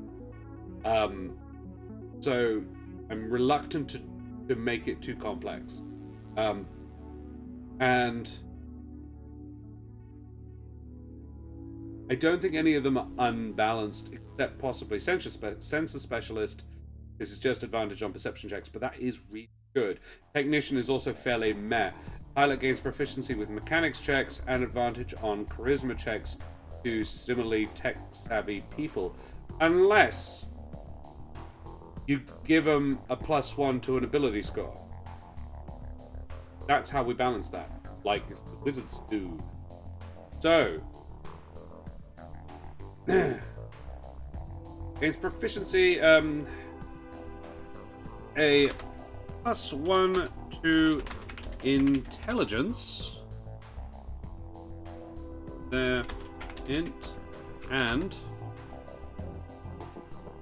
So I'm reluctant to make it too complex. And I don't think any of them are unbalanced, except possibly Sensor Specialist. This is just advantage on perception checks, but that is really good. Technician is also fairly meh. Pilot gains proficiency with mechanics checks and advantage on charisma checks to similarly tech-savvy people. Unless you give them a +1 to an ability score. That's how we balance that, like the wizards do. So, against proficiency, a +1 to intelligence. There, int, and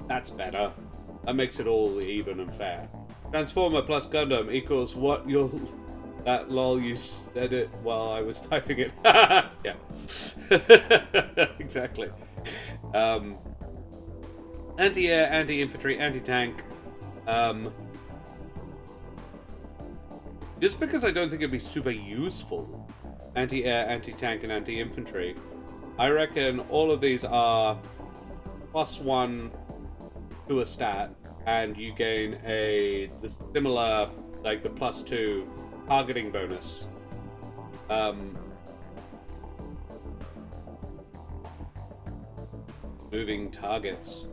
that's better. That makes it all even and fair. Transformer plus Gundam equals what you'll... That lol, you said it while I was typing it. Yeah. Exactly. Anti-air, anti-infantry, anti-tank. Just because I don't think it'd be super useful. Anti-air, anti-tank, and anti-infantry. I reckon all of these are +1 to a stat, and you gain the similar, like the +2 targeting bonus. Moving targets.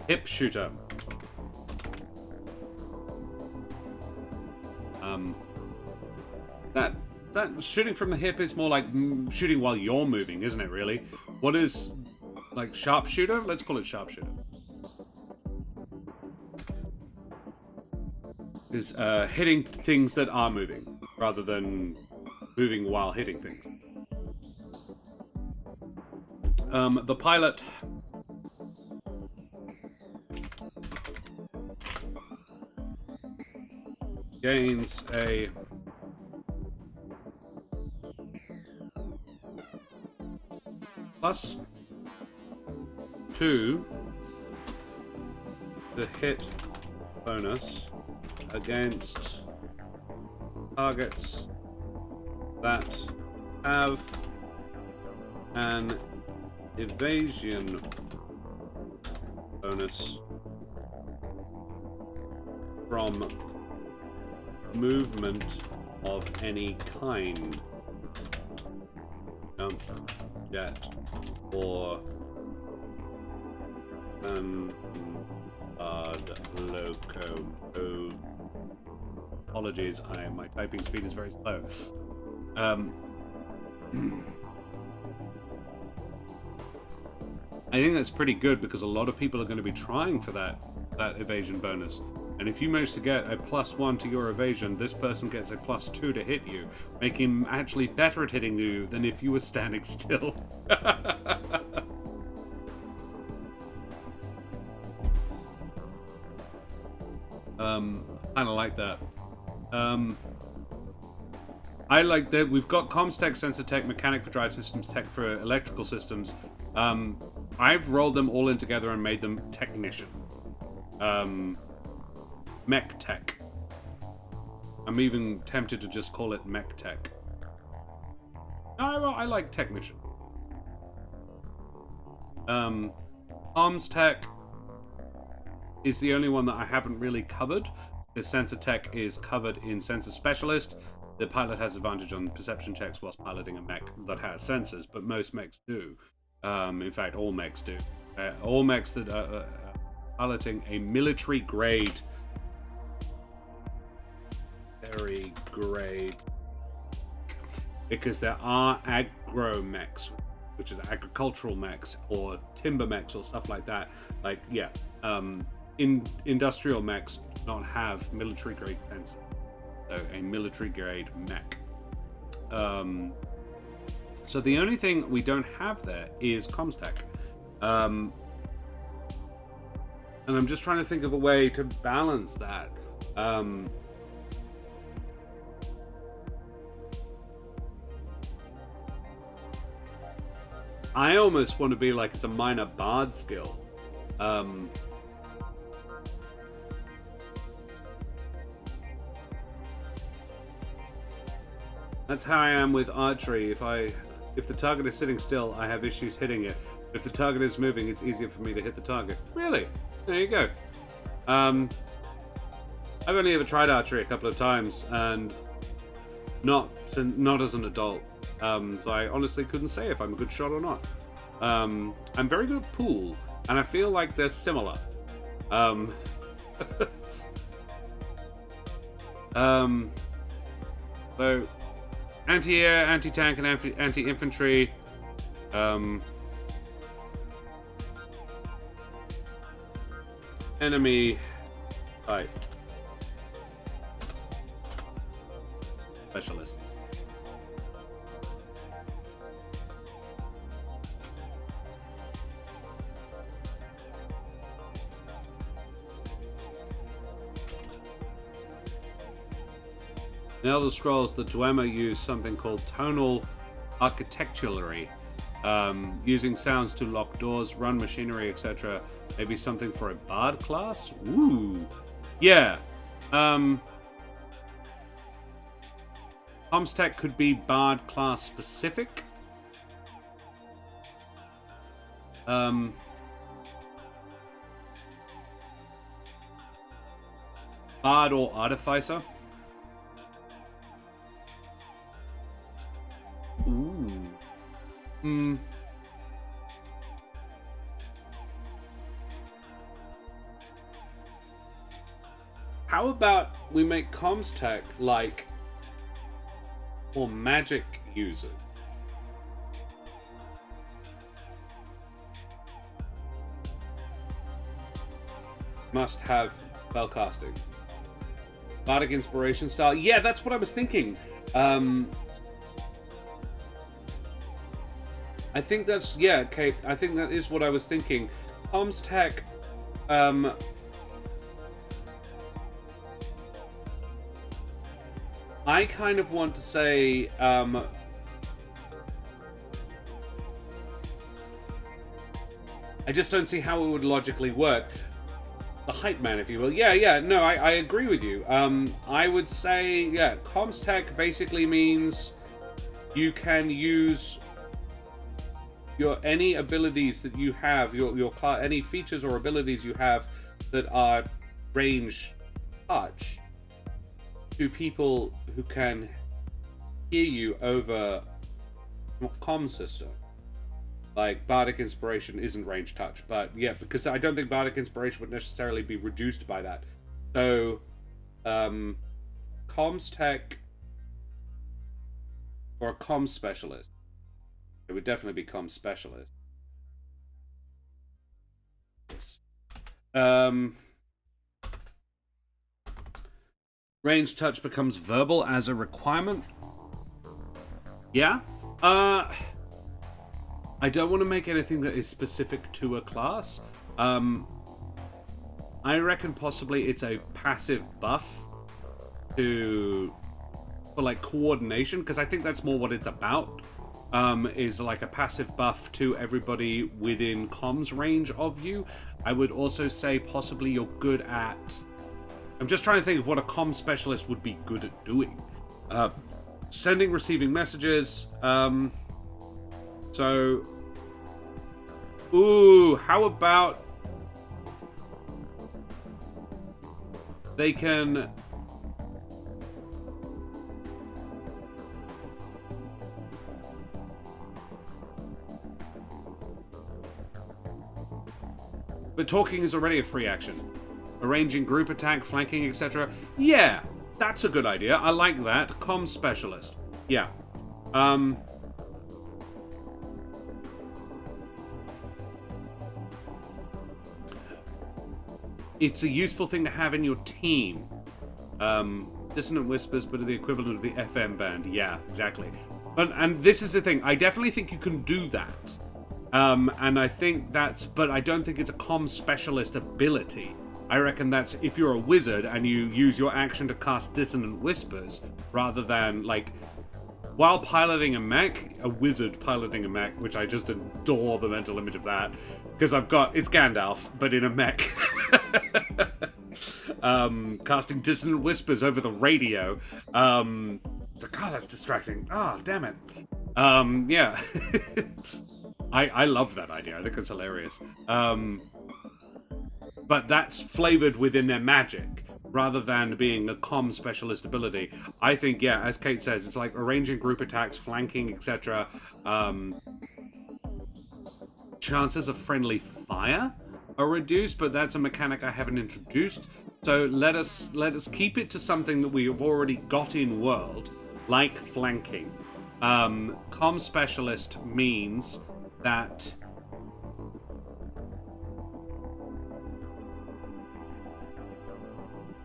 Hip shooter. That shooting from the hip is more like shooting while you're moving, isn't it, really? What is, like, sharpshooter? Let's call it sharpshooter. Is hitting things that are moving, rather than moving while hitting things. The pilot... gains a... +2 to hit bonus against targets that have an evasion bonus from movement of any kind. Jump, jet, or loco. Apologies, my typing speed is very slow. I think that's pretty good because a lot of people are going to be trying for that evasion bonus. And if you manage to get a +1 to your evasion, this person gets a +2 to hit you, making him actually better at hitting you than if you were standing still. Kind of like that. I like that we've got comms tech, sensor tech, mechanic for drive systems, tech for electrical systems. I've rolled them all in together and made them technician. Mech tech. I'm even tempted to just call it mech tech. No, I like technician. Comms tech is the only one that I haven't really covered. The sensor tech is covered in sensor specialist. The pilot has advantage on perception checks whilst piloting a mech that has sensors, but most mechs do. In fact, all mechs do. All mechs that are piloting a military grade, because there are agro mechs, which is agricultural mechs or timber mechs or stuff like that. Like, yeah, industrial mechs do not have military grade sensors. So a military grade mech. So the only thing we don't have there is comms tech. And I'm just trying to think of a way to balance that. I almost want to be like it's a minor bard skill. That's how I am with archery. If the target is sitting still, I have issues hitting it. If the target is moving, it's easier for me to hit the target. Really? There you go. I've only ever tried archery a couple of times, and not as an adult. So I honestly couldn't say if I'm a good shot or not. I'm very good at pool, and I feel like they're similar. So anti-air, anti-tank, and anti-infantry. Enemy type specialist. In Elder Scrolls, the Dwemer use something called tonal architecturally, using sounds to lock doors, run machinery, etc. Maybe something for a bard class? Ooh. Yeah. Comstech could be bard class specific. Bard or artificer. Ooh. How about we make Comstech like for magic users? Must have spellcasting. Bardic inspiration style. Yeah, that's what I was thinking. I think that's, yeah, Kate, I think that is what I was thinking. Comstech, I kind of want to say, I just don't see how it would logically work. The hype man, if you will. Yeah, no, I agree with you. I would say, yeah, Comstech basically means you can use your any abilities that you have, any features or abilities you have that are range touch to people who can hear you over comm system. Like Bardic Inspiration isn't range touch, but yeah, because I don't think Bardic Inspiration would necessarily be reduced by that. So, comms tech or a comms specialist. It would definitely be comms specialist. Yes. Range touch becomes verbal as a requirement. Yeah. I don't want to make anything that is specific to a class. I reckon possibly it's a passive buff for like coordination, because I think that's more what it's about. Is like a passive buff to everybody within comms range of you. I would also say possibly you're good at... I'm just trying to think of what a comms specialist would be good at doing. Sending, receiving messages. So... Ooh, how about... They can... But talking is already a free action. Arranging group attack, flanking, etc. Yeah, that's a good idea. I like that. Comm specialist. Yeah. It's a useful thing to have in your team. Dissonant whispers, but the equivalent of the FM band. Yeah, exactly. And this is the thing. I definitely think you can do that. And I think that's... But I don't think it's a comm specialist ability. I reckon that's if you're a wizard and you use your action to cast Dissonant Whispers, rather than, like, while piloting a mech, a wizard piloting a mech, which I just adore the mental image of that, because it's Gandalf, but in a mech. Casting Dissonant Whispers over the radio. It's like, oh, that's distracting. Oh, damn it. Yeah. I love that idea. I think it's hilarious. But that's flavored within their magic. rather than being a comm specialist ability. I think, yeah, as Kate says, it's like arranging group attacks, flanking, etc. Chances of friendly fire are reduced, but that's a mechanic I haven't introduced. So let us keep it to something that we have already got in world, like flanking. Comm specialist means that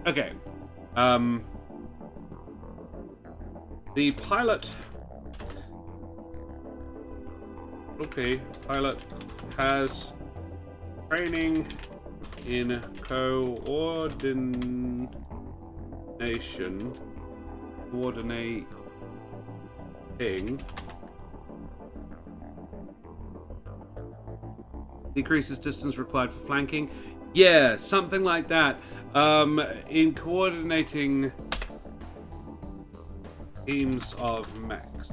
okay. The pilot has training in coordinating decreases distance required for flanking. Yeah, something like that. In coordinating teams of mechs.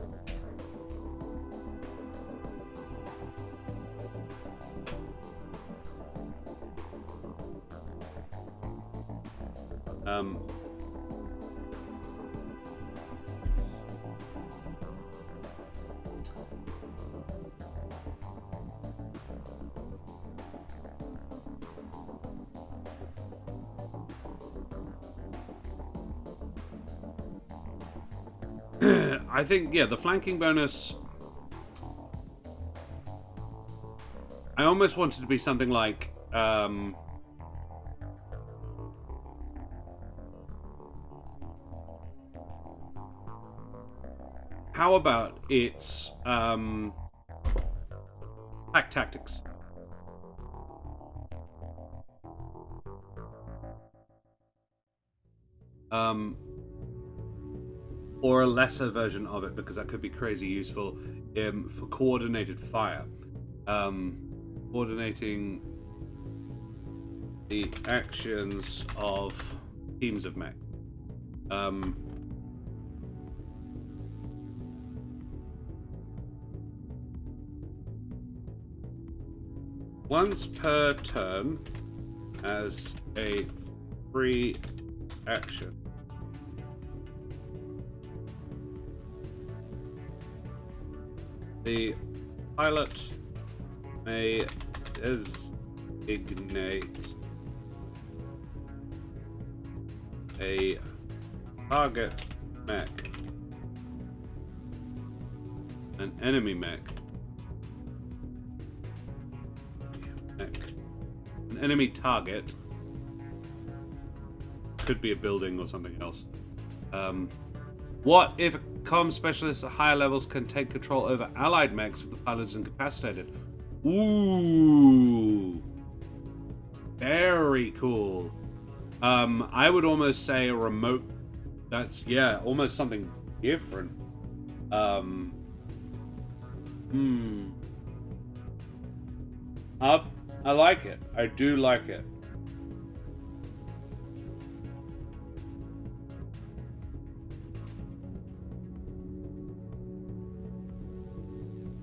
I think, yeah, the flanking bonus, I almost want it to be something like, how about it's, pack tactics? Or a lesser version of it, because that could be crazy useful for coordinated fire. Coordinating the actions of teams of mech. Once per turn as a free action. The pilot may designate a target mech, an enemy mech, an enemy target, could be a building or something else. What if comm specialists at higher levels can take control over allied mechs if the pilot is incapacitated? Ooh, very cool. I would almost say a remote. That's, yeah, almost something different. I like it. I do like it.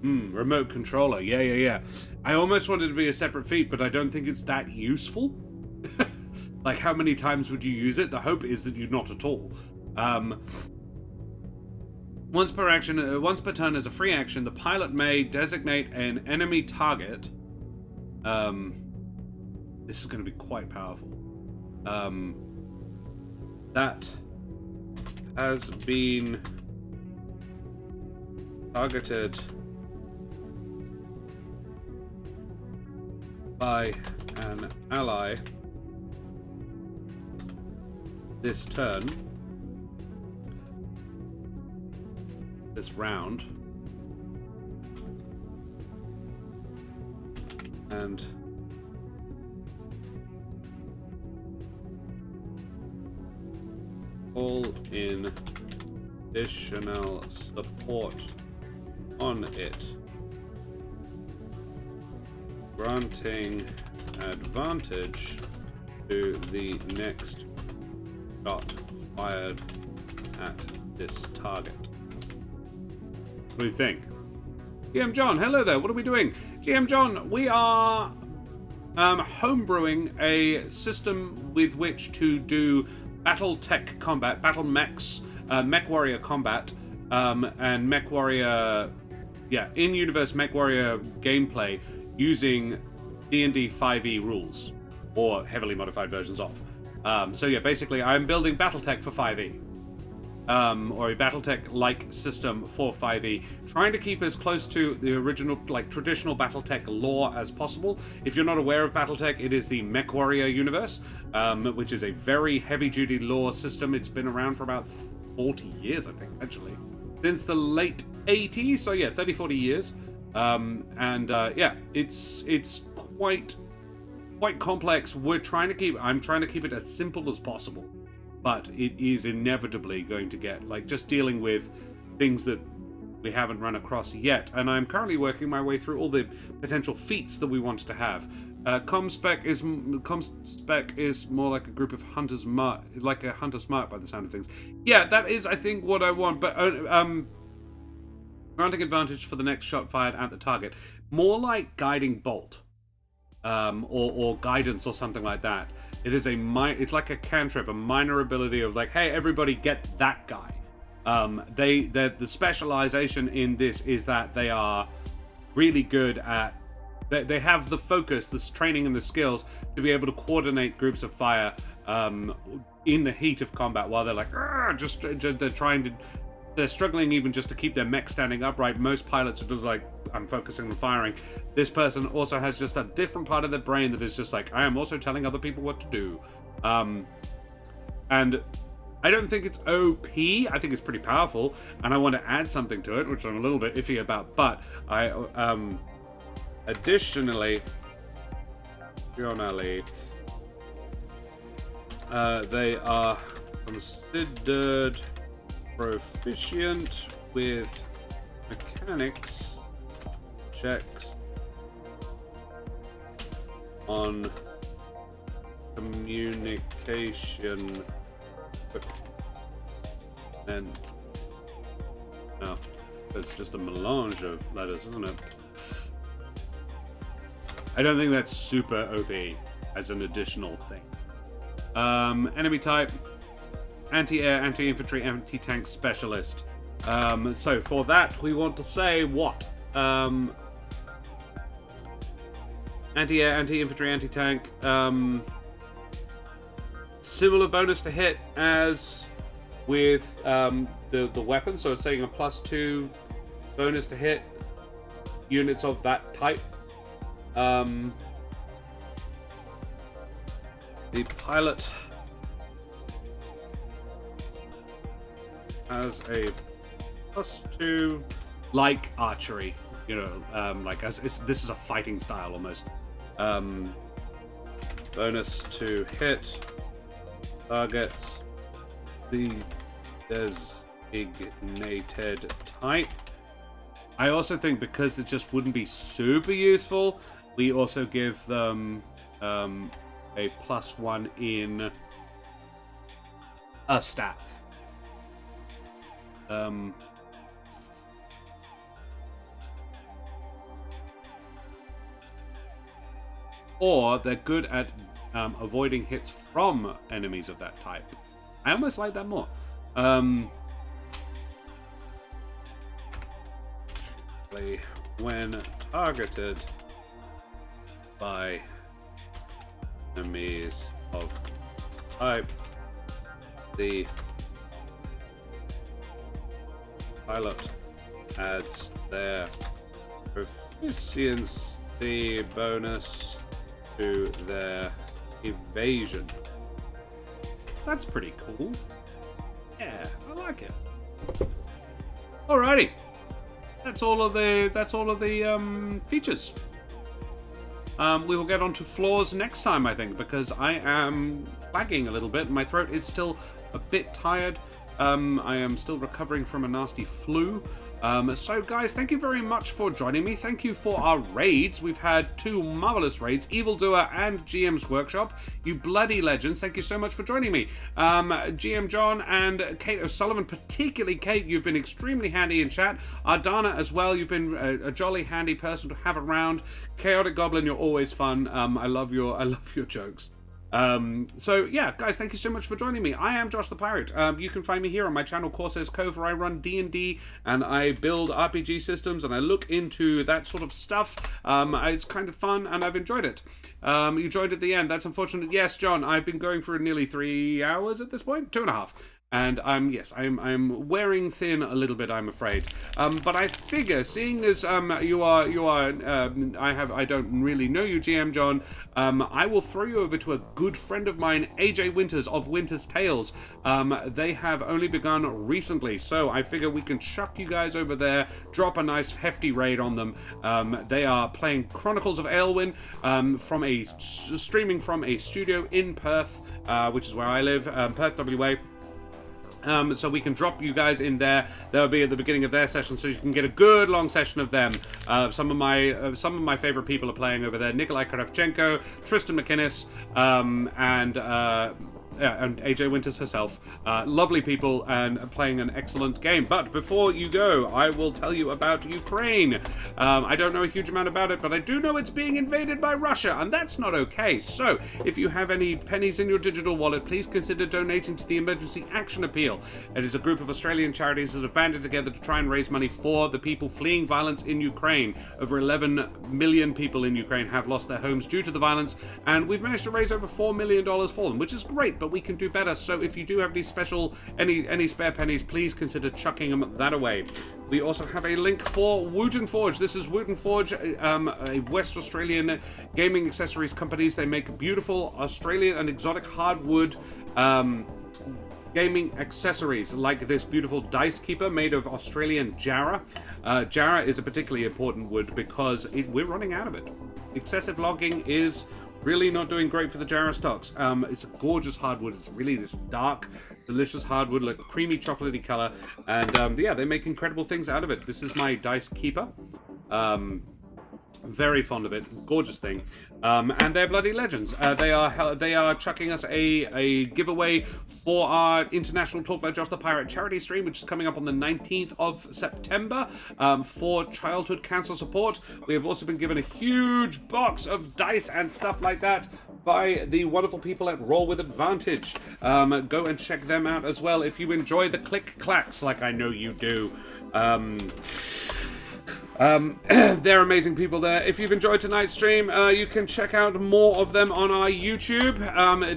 Remote controller. Yeah. I almost wanted to be a separate feat, but I don't think it's that useful. Like, how many times would you use it? The hope is that you not at all. Once per turn as a free action, the pilot may designate an enemy target. This is going to be quite powerful. That has been targeted by an ally this turn, this round, and call in additional support on it, granting advantage to the next shot fired at this target. What do you think? GM John, hello there, what are we doing? GM John, we are homebrewing a system with which to do Battletech combat, battle mechs, mech warrior combat, and mech warrior, in-universe mech warrior gameplay using D&D 5e rules, or heavily modified versions of. So yeah, basically I'm building Battletech for 5e. Or a Battletech-like system for 5e, trying to keep as close to the original, like, traditional Battletech lore as possible. If you're not aware of Battletech, it is the Mech Warrior universe, which is a very heavy-duty lore system. It's been around for about 40 years, I think, actually. Since the late 80s, so yeah, 30, 40 years. It's quite complex. I'm trying to keep it as simple as possible. But it is inevitably going to get, like, just dealing with things that we haven't run across yet. And I'm currently working my way through all the potential feats that we wanted to have. Comspec is more like a group of hunters mark, like a hunter's mark by the sound of things. Yeah, that is, I think, what I want. But granting advantage for the next shot fired at the target, more like guiding bolt, or guidance or something like that. It is it's like a cantrip, a minor ability of like, hey, everybody get that guy. The specialization in this is that they are really good at, they have the focus, this training and the skills to be able to coordinate groups of fire in the heat of combat while they're like, they're struggling even just to keep their mech standing upright. Most pilots are just like, I'm focusing on firing. This person also has just a different part of their brain that is just like, I am also telling other people what to do. And I don't think it's OP. I think it's pretty powerful, and I want to add something to it, which I'm a little bit iffy about. But I, additionally, they are considered proficient with mechanics checks on communication and no, it's just a melange of letters, isn't it? I don't think that's super OP as an additional thing. Enemy type: anti-air, anti-infantry, anti-tank specialist. So for that, we want to say what? Anti-air, anti-infantry, anti-tank. Similar bonus to hit as with the weapon. So it's saying a +2 bonus to hit units of that type. The pilot has a +2, like archery, you know, like as this is a fighting style almost. Bonus to hit targets the designated type. I also think because it just wouldn't be super useful, we also give them a +1 in a stat. Or they're good at avoiding hits from enemies of that type. I almost like that more. When targeted by enemies of type, the pilot adds their proficiency bonus to their evasion. That's pretty cool. Yeah, I like it. Alrighty. That's all of the features. We will get on to flaws next time, I think, because I am flagging a little bit. My throat is still a bit tired. I am still recovering from a nasty flu. So guys, thank you very much for joining me. Thank you for our raids. We've had 2 marvelous raids, Evildoer and GM's Workshop. You bloody legends, thank you so much for joining me. GM John and Kate O'Sullivan, particularly Kate, you've been extremely handy in chat. Ardana as well, you've been a jolly handy person to have around. Chaotic Goblin, you're always fun. I love your jokes. So yeah, guys, thank you so much for joining me. I am Josh the Pirate. You can find me here on my channel Corsairs Cove, where I run D&D and I build RPG systems and I look into that sort of stuff. It's kind of fun and I've enjoyed it. You joined at the end. That's unfortunate. Yes, John, I've been going for nearly 3 hours at this point, 2.5. And I'm wearing thin a little bit, I'm afraid. But I figure, seeing as I don't really know you, GM John, I will throw you over to a good friend of mine, AJ Winters of Winter's Tales. They have only begun recently, so I figure we can chuck you guys over there, drop a nice hefty raid on them. They are playing Chronicles of Aelwyn streaming from a studio in Perth, which is where I live, Perth, WA. So we can drop you guys in there. They'll be at the beginning of their session, so you can get a good long session of them. Some of my favorite people are playing over there: Nikolai Kravchenko, Tristan McInnes, and AJ Winters herself. Lovely people and playing an excellent game. But before you go, I will tell you about Ukraine. I don't know a huge amount about it, but I do know it's being invaded by Russia, and that's not okay. So if you have any pennies in your digital wallet, please consider donating to the Emergency Action Appeal. It is a group of Australian charities that have banded together to try and raise money for the people fleeing violence in Ukraine. Over 11 million people in Ukraine have lost their homes due to the violence, and we've managed to raise over $4 million for them, which is great, but we can do better. So if you do have any spare pennies, please consider chucking them that away. We also have a link for Wooten Forge. This is Wooten Forge, a West Australian gaming accessories companies. They make beautiful Australian and exotic hardwood gaming accessories, like this beautiful dice keeper made of Australian Jarrah. Jarrah is a particularly important wood because we're running out of it. Excessive logging is really not doing great for the Jarrah stocks. It's a gorgeous hardwood. It's really this dark, delicious hardwood, like creamy chocolatey color. And yeah, they make incredible things out of it. This is my dice keeper. Very fond of it. Gorgeous thing. And they're bloody legends. They are chucking us a giveaway for our International Talk by Josh the Pirate charity stream, which is coming up on the 19th of September, for childhood cancer support. We have also been given a huge box of dice and stuff like that by the wonderful people at Roll With Advantage. Go and check them out as well if you enjoy the click-clacks like I know you do. They're amazing people there. If you've enjoyed tonight's stream, you can check out more of them on our YouTube.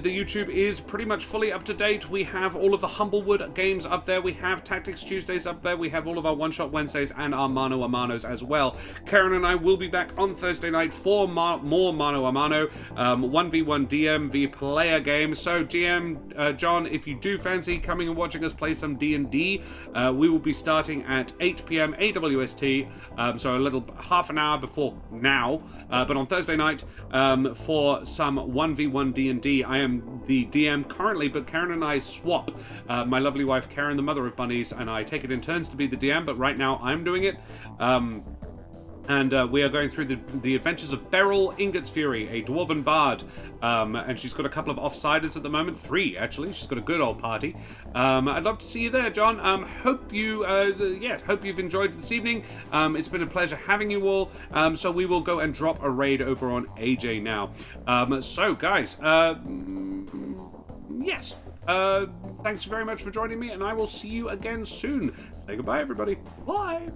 The YouTube is pretty much fully up to date. We have all of the Humblewood games up there. We have Tactics Tuesdays up there. We have all of our One-Shot Wednesdays and our Mano a Manos as well. Karen and I will be back on Thursday night for more Mano a Mano, 1v1 DMV player game. So GM John, if you do fancy coming and watching us play some D&D, we will be starting at 8 p.m. AWST. So a little half an hour before now, but on Thursday night, for some 1v1 D&D. I am the DM currently, but Karen and I swap. My lovely wife Karen, the mother of bunnies, and I take it in turns to be the DM, but right now I'm doing it. And we are going through the adventures of Beryl Ingots Fury, a dwarven bard. And she's got a couple of offsiders at the moment. 3, actually. She's got a good old party. I'd love to see you there, John. Hope you've enjoyed this evening. It's been a pleasure having you all. So we will go and drop a raid over on AJ now. So, guys, yes. Thanks very much for joining me, and I will see you again soon. Say goodbye, everybody. Bye.